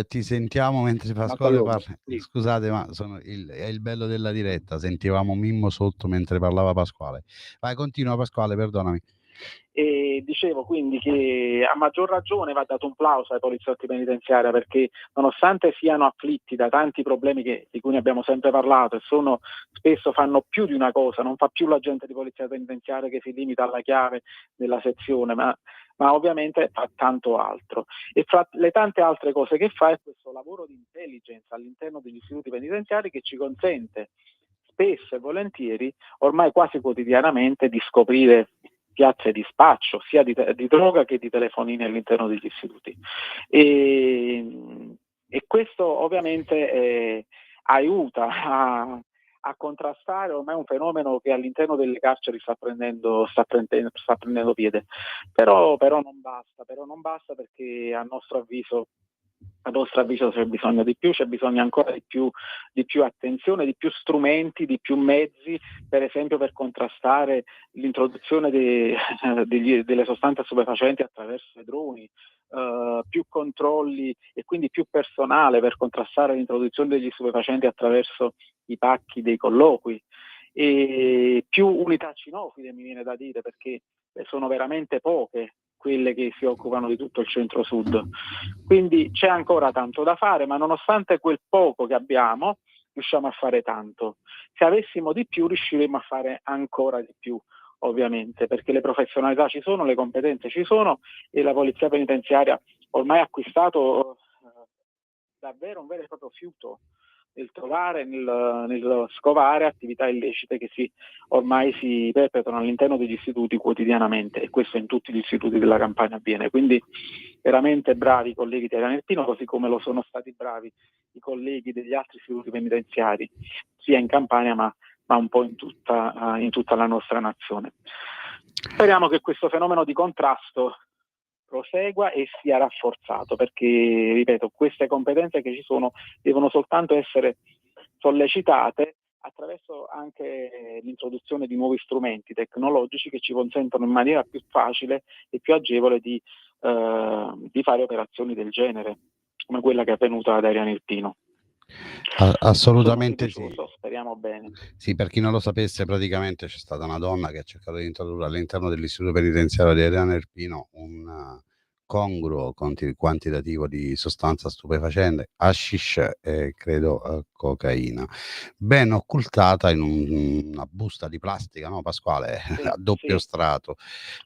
ti sentiamo mentre Pasquale parla. Scusate, ma è il bello della diretta, sentivamo Mimmo sotto mentre parlava Pasquale. Vai, continua Pasquale, perdonami. E dicevo quindi che a maggior ragione va dato un plauso ai poliziotti penitenziari, perché nonostante siano afflitti da tanti problemi di cui ne abbiamo sempre parlato, e spesso fanno più di una cosa, non fa più l'agente di polizia penitenziaria che si limita alla chiave della sezione, ma ovviamente fa tanto altro. E fra le tante altre cose che fa è questo lavoro di intelligence all'interno degli istituti penitenziari, che ci consente spesso e volentieri, ormai quasi quotidianamente, di scoprire piazze di spaccio sia di droga che di telefonini all'interno degli istituti, e questo ovviamente aiuta a contrastare ormai un fenomeno che all'interno delle carceri sta prendendo piede, però non basta, perché a nostro avviso a nostro avviso c'è bisogno di più, c'è bisogno ancora di più attenzione, di più strumenti, di più mezzi, per esempio per contrastare l'introduzione delle sostanze stupefacenti attraverso i droni, più controlli e quindi più personale per contrastare l'introduzione degli stupefacenti attraverso i pacchi dei colloqui, e più unità cinofile, mi viene da dire, perché sono veramente poche quelle che si occupano di tutto il centro-sud. Quindi c'è ancora tanto da fare, ma nonostante quel poco che abbiamo, riusciamo a fare tanto. Se avessimo di più, riusciremmo a fare ancora di più, ovviamente, perché le professionalità ci sono, le competenze ci sono, e la polizia penitenziaria ormai ha acquistato davvero un vero e proprio fiuto nel trovare, nel scovare attività illecite che ormai si perpetuano all'interno degli istituti quotidianamente, e questo in tutti gli istituti della Campania avviene. Quindi veramente bravi i colleghi di Adriano Irpino, così come lo sono stati bravi i colleghi degli altri istituti penitenziari, sia in Campania ma un po' in tutta la nostra nazione. Speriamo che questo fenomeno di contrasto prosegua e sia rafforzato, perché, ripeto, queste competenze che ci sono devono soltanto essere sollecitate attraverso anche l'introduzione di nuovi strumenti tecnologici che ci consentono in maniera più facile e più agevole di fare operazioni del genere, come quella che è avvenuta ad Adriano Irpino. Assolutamente sì. Speriamo bene. Sì, per chi non lo sapesse, praticamente c'è stata una donna che ha cercato di introdurre all'interno dell'istituto penitenziario di Adriano Irpino un congruo quantitativo di sostanza stupefacente, hashish e credo cocaina, ben occultata in una busta di plastica, no Pasquale? Sì, a doppio sì. strato.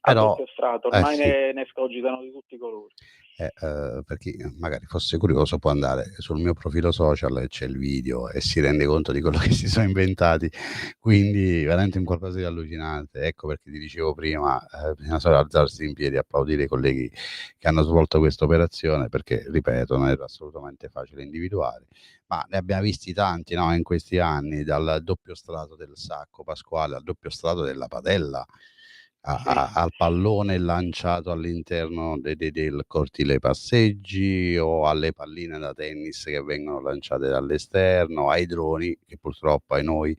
Però, a doppio strato, ormai sì. ne scogitano di tutti i colori. Per chi magari fosse curioso può andare sul mio profilo social, c'è il video e si rende conto di quello che si sono inventati, quindi veramente un qualcosa di allucinante. Ecco perché ti dicevo prima, bisogna solo alzarsi in piedi e applaudire i colleghi che hanno svolto questa operazione, perché ripeto, non era assolutamente facile individuare, ma ne abbiamo visti tanti, no, in questi anni, dal doppio strato del sacco, Pasquale, al doppio strato della padella, al pallone lanciato all'interno del cortile passeggi, o alle palline da tennis che vengono lanciate dall'esterno, ai droni, che purtroppo ai noi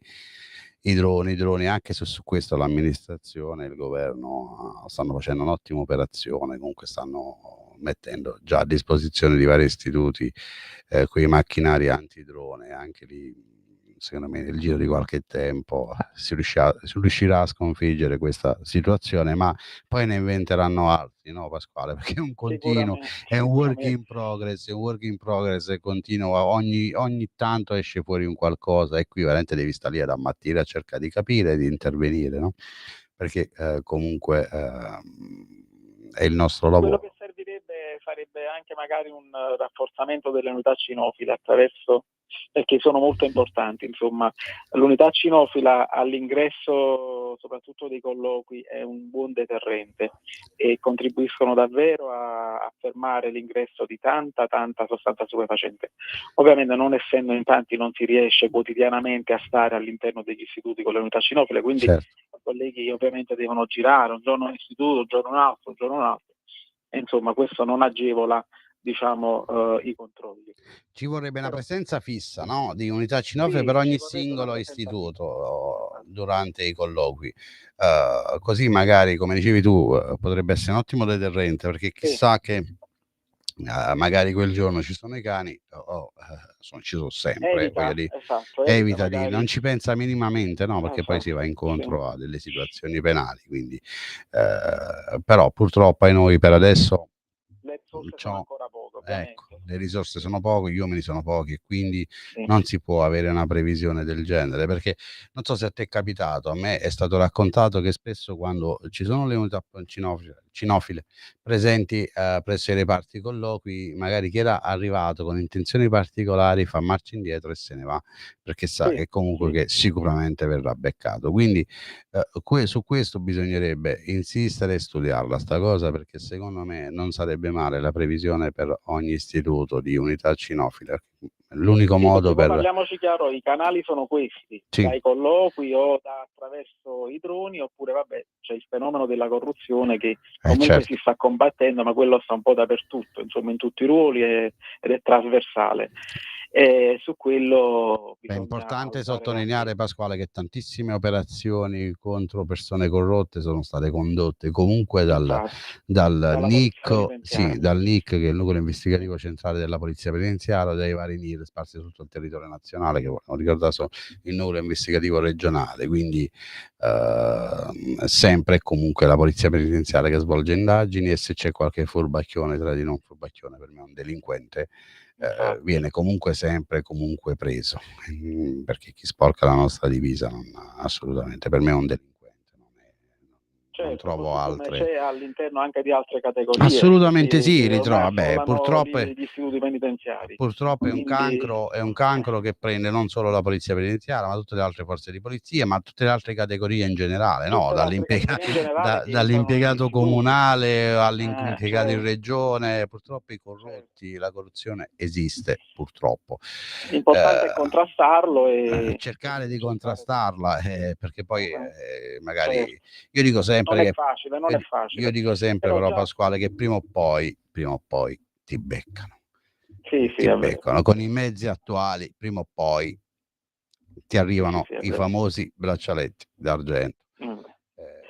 i droni anche su questo l'amministrazione e il governo stanno facendo un'ottima operazione. Comunque stanno mettendo già a disposizione di vari istituti quei macchinari antidrone. Anche lì, secondo me, nel giro di qualche tempo si riuscirà a sconfiggere questa situazione, ma poi ne inventeranno altri, no Pasquale? Perché è un continuo, è un work in progress, e continua, ogni tanto esce fuori un qualcosa, e qui veramente devi stare lì ad ammattire a cercare di capire, di intervenire, no? Perché comunque è il nostro lavoro. Quello che servirebbe sarebbe anche magari un rafforzamento delle unità cinofile, attraverso, perché sono molto importanti, insomma. L'unità cinofila all'ingresso soprattutto dei colloqui è un buon deterrente, e contribuiscono davvero a fermare l'ingresso di tanta sostanza stupefacente. Ovviamente, non essendo in tanti, non si riesce quotidianamente a stare all'interno degli istituti con le unità cinofile, quindi certo, i colleghi ovviamente devono girare un giorno in istituto, un giorno un altro, e insomma questo non agevola, diciamo, i controlli. Ci vorrebbe una presenza fissa, no, di unità cinofile per ogni singolo istituto durante i colloqui, così magari, come dicevi tu, potrebbe essere un ottimo deterrente, perché chissà che magari quel giorno ci sono i cani, ci sono sempre, evita di, non ci pensa minimamente, no, perché poi si va incontro a delle situazioni penali, quindi però purtroppo ai noi per adesso le risorse sono ancora poco, ecco, le risorse sono poche, gli uomini sono pochi, e quindi non si può avere una previsione del genere, perché non so se a te è capitato, a me è stato raccontato che spesso, quando ci sono le unità cinofile presenti presso i reparti colloqui, magari chi era arrivato con intenzioni particolari fa marcia indietro e se ne va, perché sa che comunque che sicuramente verrà beccato. Quindi su questo bisognerebbe insistere e studiarla sta cosa, perché secondo me non sarebbe male la previsione per ogni istituto di unità cinofila. L'unico Sì, modo perché poi per... parliamoci chiaro, i canali sono questi, Sì. dai colloqui o attraverso i droni, oppure vabbè, c'è il fenomeno della corruzione che comunque certo. si sta combattendo, ma quello sta un po' dappertutto, insomma in tutti i ruoli ed è trasversale. E su quello È importante alzare sottolineare, Pasquale, che tantissime operazioni contro persone corrotte sono state condotte comunque dal dalla NIC, polizia dal NIC, che è il nucleo investigativo centrale della polizia penitenziaria, dai vari NIR sparsi su tutto il territorio nazionale, che vogliamo ricordare sono il nucleo investigativo regionale, quindi sempre e comunque la polizia penitenziaria che svolge indagini, e se c'è qualche furbacchione, tra di non furbacchione, per me è un delinquente, viene comunque sempre comunque preso, perché chi sporca la nostra divisa assolutamente, per me è un delinquente, non trovo altre. C'è all'interno anche di altre categorie. Assolutamente sì, ritrova. Purtroppo gli istituti penitenziari. Purtroppo è un cancro che prende non solo la polizia penitenziaria, ma tutte le altre forze di polizia, ma tutte le altre categorie in generale, no? Dall'impiegato comunale all'impiegato in regione. Purtroppo i corrotti, la corruzione esiste, purtroppo. L'importante è contrastarlo e cercare di contrastarla, perché poi magari io dico sempre non è facile. Io dico sempre però Pasquale, che prima o poi ti beccano. Ti beccano con i mezzi attuali, prima o poi ti arrivano i famosi braccialetti d'argento.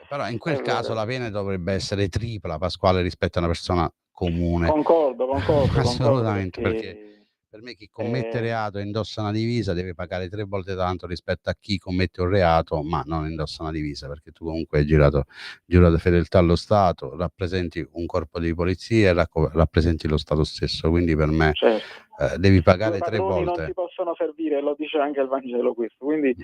Però in quel caso la pena dovrebbe essere tripla, Pasquale, rispetto a una persona comune. Concordo. Assolutamente, perché per me chi commette reato e indossa una divisa deve pagare 3 volte tanto rispetto a chi commette un reato ma non indossa una divisa, perché tu comunque hai giurato fedeltà allo Stato, rappresenti un corpo di polizia e rappresenti lo Stato stesso, quindi per me devi pagare 3 volte. Non si possono servire, lo dice anche il Vangelo questo, quindi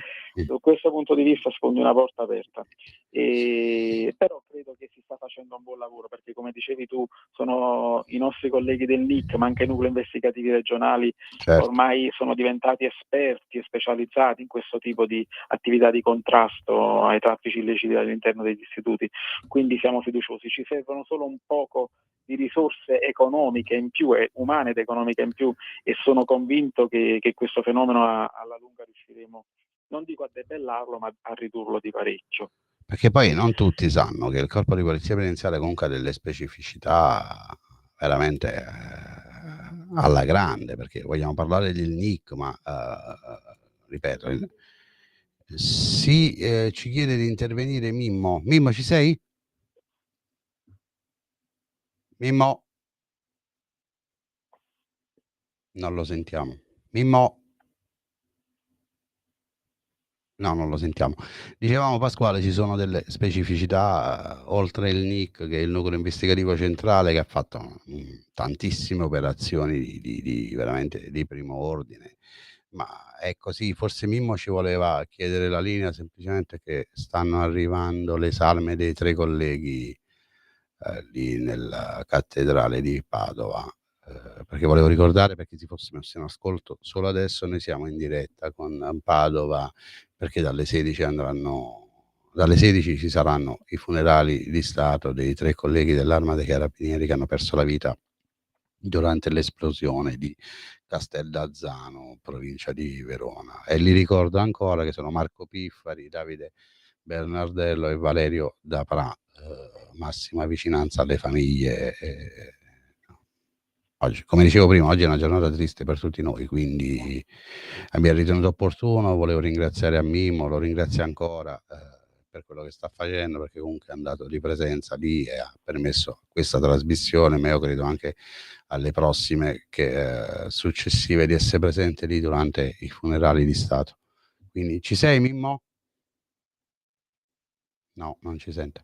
da questo punto di vista sfondi una porta aperta. Però credo che si sta facendo un buon lavoro, perché come dicevi tu sono i nostri colleghi del NIC, ma anche i nuclei investigativi regionali, ormai sono diventati esperti e specializzati in questo tipo di attività di contrasto ai traffici illeciti all'interno degli istituti, quindi siamo fiduciosi. Ci servono solo un poco di risorse economiche in più e umane ed economiche in più, e sono convinto che questo fenomeno alla lunga riusciremo, non dico a debellarlo, ma a ridurlo di parecchio. Perché poi non tutti sanno che il corpo di polizia penitenziaria comunque ha delle specificità veramente alla grande, perché vogliamo parlare del NIC, ma ripeto, ci chiede di intervenire Mimmo. Mimmo, ci sei? Mimmo? Non lo sentiamo. Mimmo? No, non lo sentiamo. Dicevamo, Pasquale, ci sono delle specificità, oltre il NIC, che è il nucleo investigativo centrale, che ha fatto tantissime operazioni veramente di primo ordine. Ma è così, forse Mimmo ci voleva chiedere la linea, semplicemente che stanno arrivando le salme dei 3 colleghi lì nella cattedrale di Padova, perché volevo ricordare, perché si fosse messo in ascolto solo adesso, noi siamo in diretta con Padova, perché dalle 16 ci saranno i funerali di Stato dei 3 colleghi dell'Arma dei Carabinieri che hanno perso la vita durante l'esplosione di Casteldazzano, provincia di Verona, e li ricordo ancora, che sono Marco Piffari, Davide Bernardello e Valerio Dapra. Massima vicinanza alle famiglie. Oggi, come dicevo prima, oggi è una giornata triste per tutti noi, quindi abbiamo ritenuto opportuno. Volevo ringraziare a Mimmo, lo ringrazio ancora per quello che sta facendo, perché comunque è andato di presenza lì e ha permesso questa trasmissione, ma io credo anche alle prossime successive, di essere presente lì durante i funerali di Stato. Quindi ci sei, Mimmo? No, non ci sente.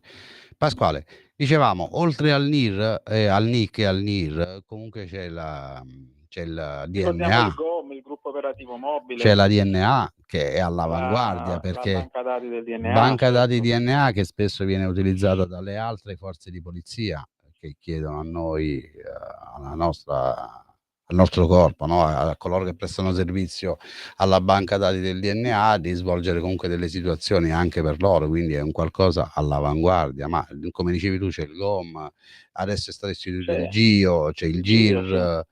Pasquale, dicevamo, oltre al NIR, al NIC e al NIR, comunque c'è il DNA, il gruppo operativo mobile, c'è la DNA che è all'avanguardia, perché la banca dati del DNA, banca dati DNA che spesso viene utilizzata dalle altre forze di polizia, che chiedono a noi, nostro corpo, no? A coloro che prestano servizio alla banca dati del DNA, di svolgere comunque delle situazioni anche per loro, quindi è un qualcosa all'avanguardia. Ma come dicevi tu, c'è il GOM, adesso è stato istituito il GIO, c'è il GIR.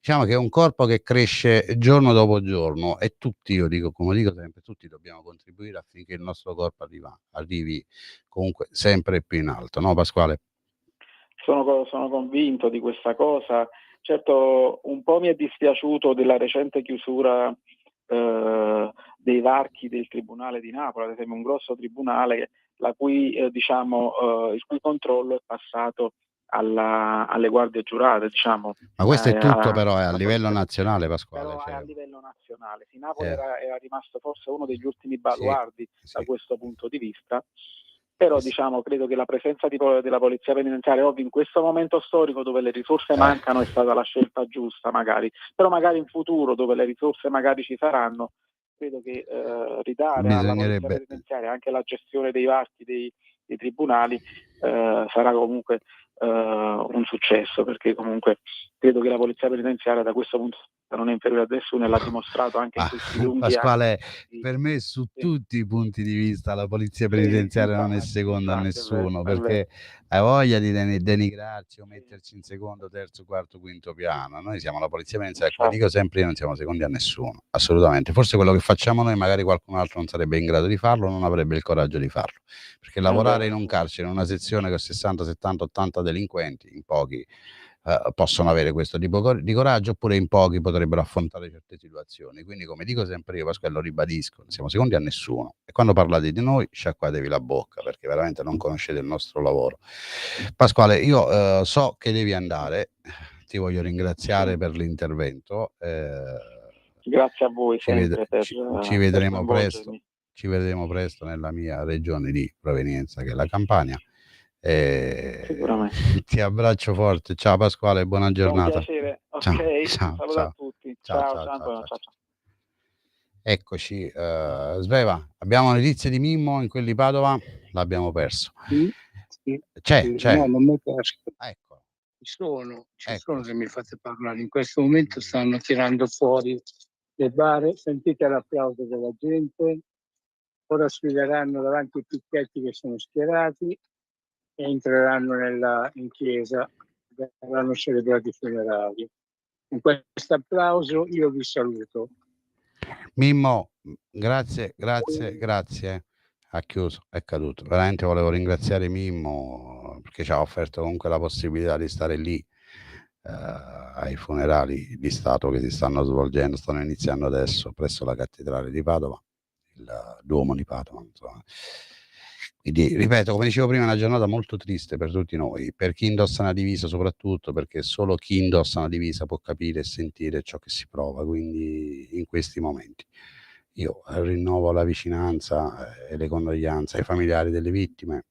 Diciamo che è un corpo che cresce giorno dopo giorno e tutti, io dico, come dico sempre, tutti dobbiamo contribuire affinché il nostro corpo arrivi comunque sempre più in alto, no Pasquale? Sono convinto di questa cosa. Certo, un po' mi è dispiaciuto della recente chiusura dei varchi del Tribunale di Napoli, ad esempio un grosso tribunale il cui controllo è passato alle guardie giurate, diciamo. Ma questo è tutto però, è a livello nazionale, Pasquale. Però cioè... è a livello nazionale. Sì, Napoli era rimasto forse uno degli ultimi baluardi da questo punto di vista. Però diciamo, credo che la presenza della polizia penitenziaria, ovvio in questo momento storico dove le risorse mancano, è stata la scelta giusta magari, però magari in futuro dove le risorse magari ci saranno, credo che ridare alla polizia penitenziaria anche la gestione dei varchi dei tribunali sarà comunque un successo, perché comunque credo che la polizia penitenziaria da questo punto di vista non è inferiore a nessuno e l'ha dimostrato anche in questi lunghi Pasquale, anni. per me su tutti i punti di vista la polizia penitenziaria non è seconda a nessuno, perché hai voglia di denigrarci o metterci in secondo, terzo, quarto, quinto piano. Noi siamo la polizia penitenziaria, come dico sempre io, non siamo secondi a nessuno, assolutamente. Forse quello che facciamo noi magari qualcun altro non sarebbe in grado di farlo, non avrebbe il coraggio di farlo, perché lavorare in un carcere, in una sezione con 60, 70, 80 delinquenti, in pochi possono avere questo tipo di coraggio, oppure in pochi potrebbero affrontare certe situazioni. Quindi, come dico sempre io, Pasquale, lo ribadisco, non siamo secondi a nessuno, e quando parlate di noi sciacquatevi la bocca, perché veramente non conoscete il nostro lavoro. Pasquale, io so che devi andare, ti voglio ringraziare per l'intervento. Grazie a voi sempre ci vedremo presto. Ci vedremo presto nella mia regione di provenienza, che è la Campania. Sicuramente. Ti abbraccio forte. Ciao Pasquale, buona giornata. Un piacere. Ciao, Ok, ciao, saluto ciao. a tutti. Ciao. Ciao. Eccoci, Sveva, abbiamo notizie di Mimmo in quelli di Padova? L'abbiamo perso. Sì. C'è. No, non mi è perso. Ecco. Ci sono, se mi fate parlare. In questo momento stanno tirando fuori le bare, sentite l'applauso della gente, ora sfileranno davanti ai picchetti che sono schierati e entreranno in chiesa, verranno celebrati i funerali. Con questo applauso io vi saluto. Mimmo, grazie. Ha chiuso, è caduto. Veramente volevo ringraziare Mimmo perché ci ha offerto comunque la possibilità di stare lì ai funerali di Stato che si stanno iniziando adesso presso la cattedrale di Padova, il Duomo di Padova, insomma. Quindi, ripeto, come dicevo prima, è una giornata molto triste per tutti noi, per chi indossa una divisa soprattutto, perché solo chi indossa una divisa può capire e sentire ciò che si prova, quindi in questi momenti io rinnovo la vicinanza e le condoglianze ai familiari delle vittime.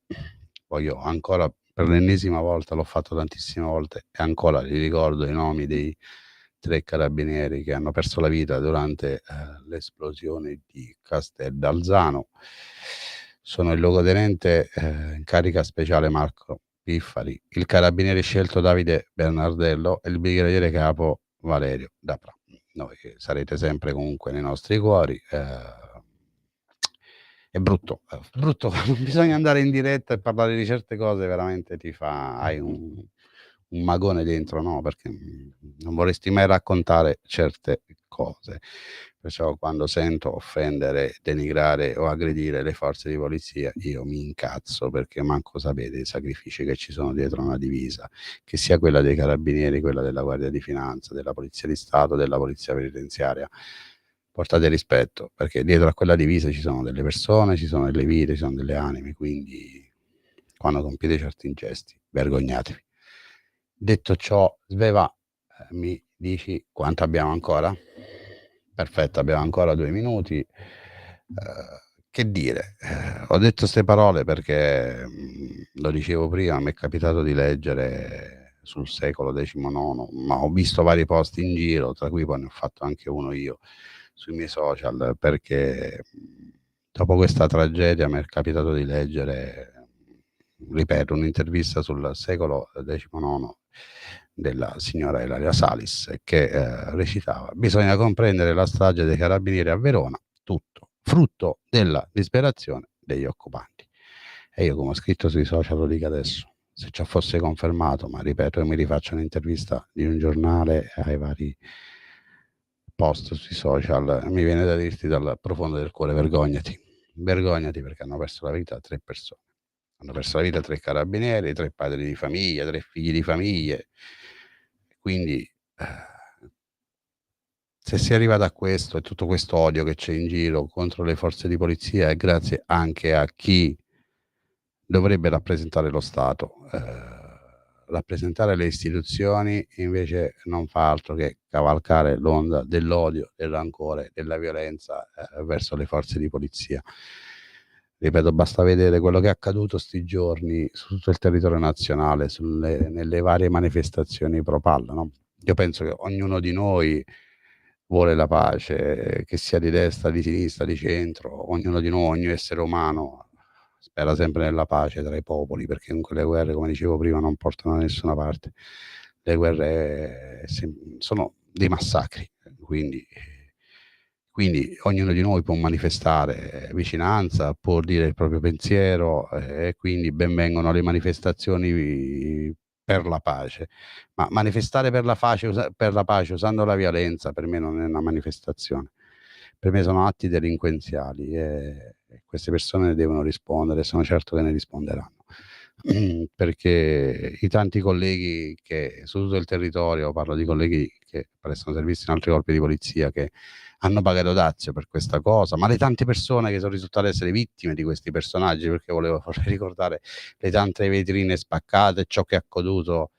Voglio ancora, per l'ennesima volta, l'ho fatto tantissime volte e ancora li ricordo i nomi dei 3 carabinieri che hanno perso la vita durante l'esplosione di Casteldalzano. Sono il luogotenente in carica speciale Marco Piffari, il carabiniere scelto Davide Bernardello e il brigadiere capo Valerio Dapra. Noi sarete sempre comunque nei nostri cuori. È brutto quando bisogna andare in diretta e parlare di certe cose, veramente hai un magone dentro, no? Perché non vorresti mai raccontare certe cose. Perciò quando sento offendere, denigrare o aggredire le forze di polizia, io mi incazzo, perché manco sapete i sacrifici che ci sono dietro una divisa, che sia quella dei carabinieri, quella della Guardia di Finanza, della Polizia di Stato, della Polizia Penitenziaria. Portate rispetto, perché dietro a quella divisa ci sono delle persone, ci sono delle vite, ci sono delle anime, quindi quando compiete certi gesti, vergognatevi. Detto ciò, Sveva, mi dici quanto abbiamo ancora? Perfetto, abbiamo ancora 2 minuti. Che dire? Ho detto queste parole perché, lo dicevo prima, mi è capitato di leggere sul secolo XIX, ma ho visto vari post in giro, tra cui poi ne ho fatto anche uno io sui miei social, perché dopo questa tragedia mi è capitato di leggere, ripeto, un'intervista sul secolo XIX della signora Ilaria Salis, che recitava: bisogna comprendere la strage dei carabinieri a Verona, tutto frutto della disperazione degli occupanti. E io, come ho scritto sui social, lo dico adesso, se ciò fosse confermato, ma ripeto, io mi rifaccio un'intervista di un giornale ai vari post sui social, mi viene da dirti dal profondo del cuore: vergognati, vergognati, perché hanno perso la vita 3 persone. Hanno perso la vita 3 carabinieri, 3 padri di famiglia, 3 figli di famiglie. Quindi se si è arrivato a questo, e tutto questo odio che c'è in giro contro le forze di polizia, è grazie anche a chi dovrebbe rappresentare lo Stato. Rappresentare le istituzioni invece non fa altro che cavalcare l'onda dell'odio, del rancore, della violenza verso le forze di polizia. Ripeto, basta vedere quello che è accaduto sti giorni su tutto il territorio nazionale, nelle varie manifestazioni pro palla, no? Io penso che ognuno di noi vuole la pace, che sia di destra, di sinistra, di centro, ognuno di noi, ogni essere umano spera sempre nella pace tra i popoli, perché comunque le guerre, come dicevo prima, non portano da nessuna parte. Le guerre sono dei massacri, quindi ognuno di noi può manifestare vicinanza, può dire il proprio pensiero, e quindi ben vengano le manifestazioni per la pace. Ma manifestare per la pace usando la violenza, per me non è una manifestazione. Per me sono atti delinquenziali, e queste persone devono rispondere, sono certo che ne risponderanno. Perché i tanti colleghi che su tutto il territorio, parlo di colleghi che prestano servizio in altri corpi di polizia, che hanno pagato dazio per questa cosa, ma le tante persone che sono risultate essere vittime di questi personaggi, perché volevo farvi ricordare le tante vetrine spaccate, ciò che è accaduto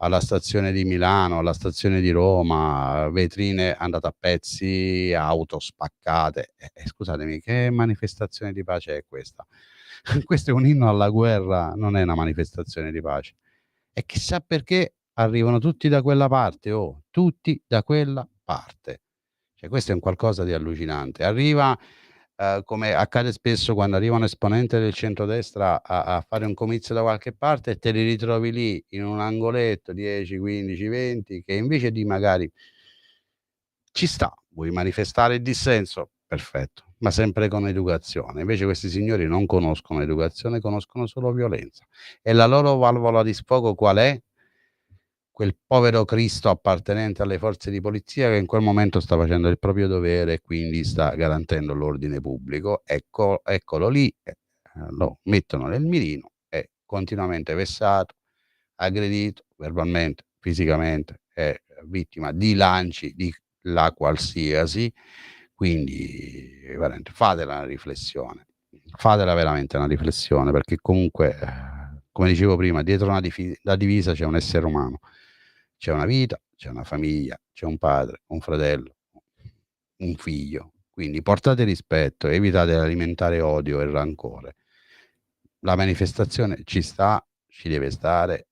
alla stazione di Milano, alla stazione di Roma, vetrine andate a pezzi, auto spaccate. Scusatemi, che manifestazione di pace è questa? Questo è un inno alla guerra, non è una manifestazione di pace. E chissà perché arrivano tutti da quella parte, tutti da quella parte. Cioè, questo è un qualcosa di allucinante. Arriva, come accade spesso quando arriva un esponente del centrodestra a fare un comizio da qualche parte, e te li ritrovi lì in un angoletto 10, 15, 20, che invece di magari ci sta, vuoi manifestare il dissenso? Perfetto, ma sempre con educazione. Invece questi signori non conoscono educazione, conoscono solo violenza. E la loro valvola di sfogo qual è? Quel povero Cristo appartenente alle forze di polizia che in quel momento sta facendo il proprio dovere e quindi sta garantendo l'ordine pubblico. Eccolo lì, lo mettono nel mirino, è continuamente vessato, aggredito verbalmente, fisicamente, è vittima di lanci di la qualsiasi. Quindi veramente fatela una riflessione, fatela veramente una riflessione, perché comunque, come dicevo prima, dietro la divisa c'è un essere umano, c'è una vita, c'è una famiglia, c'è un padre, un fratello, un figlio. Quindi portate rispetto, evitate di alimentare odio e rancore. La manifestazione ci sta, ci deve stare,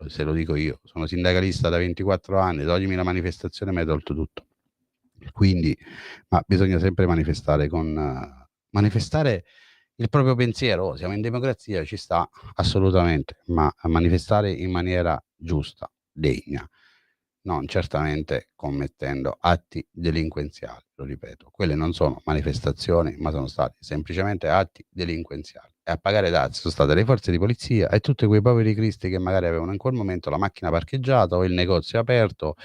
se lo dico io, sono sindacalista da 24 anni, toglimi la manifestazione mi hai tolto tutto. Quindi, ma bisogna sempre manifestare manifestare il proprio pensiero. Siamo in democrazia, ci sta assolutamente, ma a manifestare in maniera giusta, degna, non certamente commettendo atti delinquenziali, lo ripeto. Quelle non sono manifestazioni, ma sono stati semplicemente atti delinquenziali. E a pagare dazi sono state le forze di polizia e tutti quei poveri cristi che magari avevano in quel momento la macchina parcheggiata o il negozio aperto,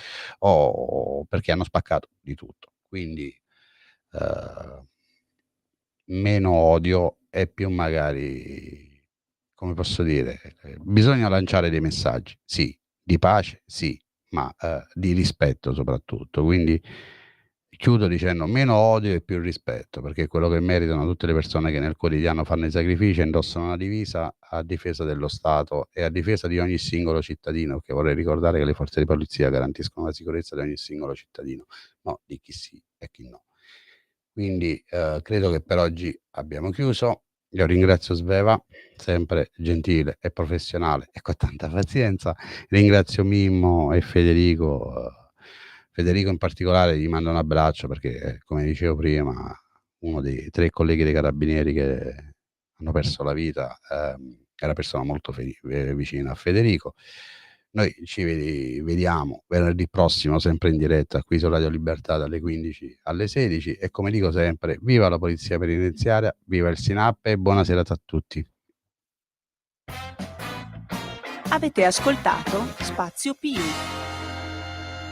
o perché hanno spaccato di tutto. Quindi meno odio e più, magari, come posso dire, bisogna lanciare dei messaggi, sì, di pace, sì, ma di rispetto soprattutto. Quindi chiudo dicendo: meno odio e più rispetto, perché è quello che meritano tutte le persone che nel quotidiano fanno i sacrifici e indossano una divisa a difesa dello Stato e a difesa di ogni singolo cittadino, perché vorrei ricordare che le forze di polizia garantiscono la sicurezza di ogni singolo cittadino, no di chi sì e chi no. Quindi credo che per oggi abbiamo chiuso. Io ringrazio Sveva, sempre gentile e professionale e con tanta pazienza. Ringrazio Mimmo e Federico. Federico in particolare gli mando un abbraccio perché, come dicevo prima, uno dei 3 colleghi dei carabinieri che hanno perso la vita è una persona molto vicina a Federico. Noi ci vediamo venerdì prossimo, sempre in diretta qui su Radio Libertà dalle 15 alle 16 e come dico sempre, viva la Polizia Penitenziaria, viva il SINAP e buona serata a tutti. Avete ascoltato Spazio Più.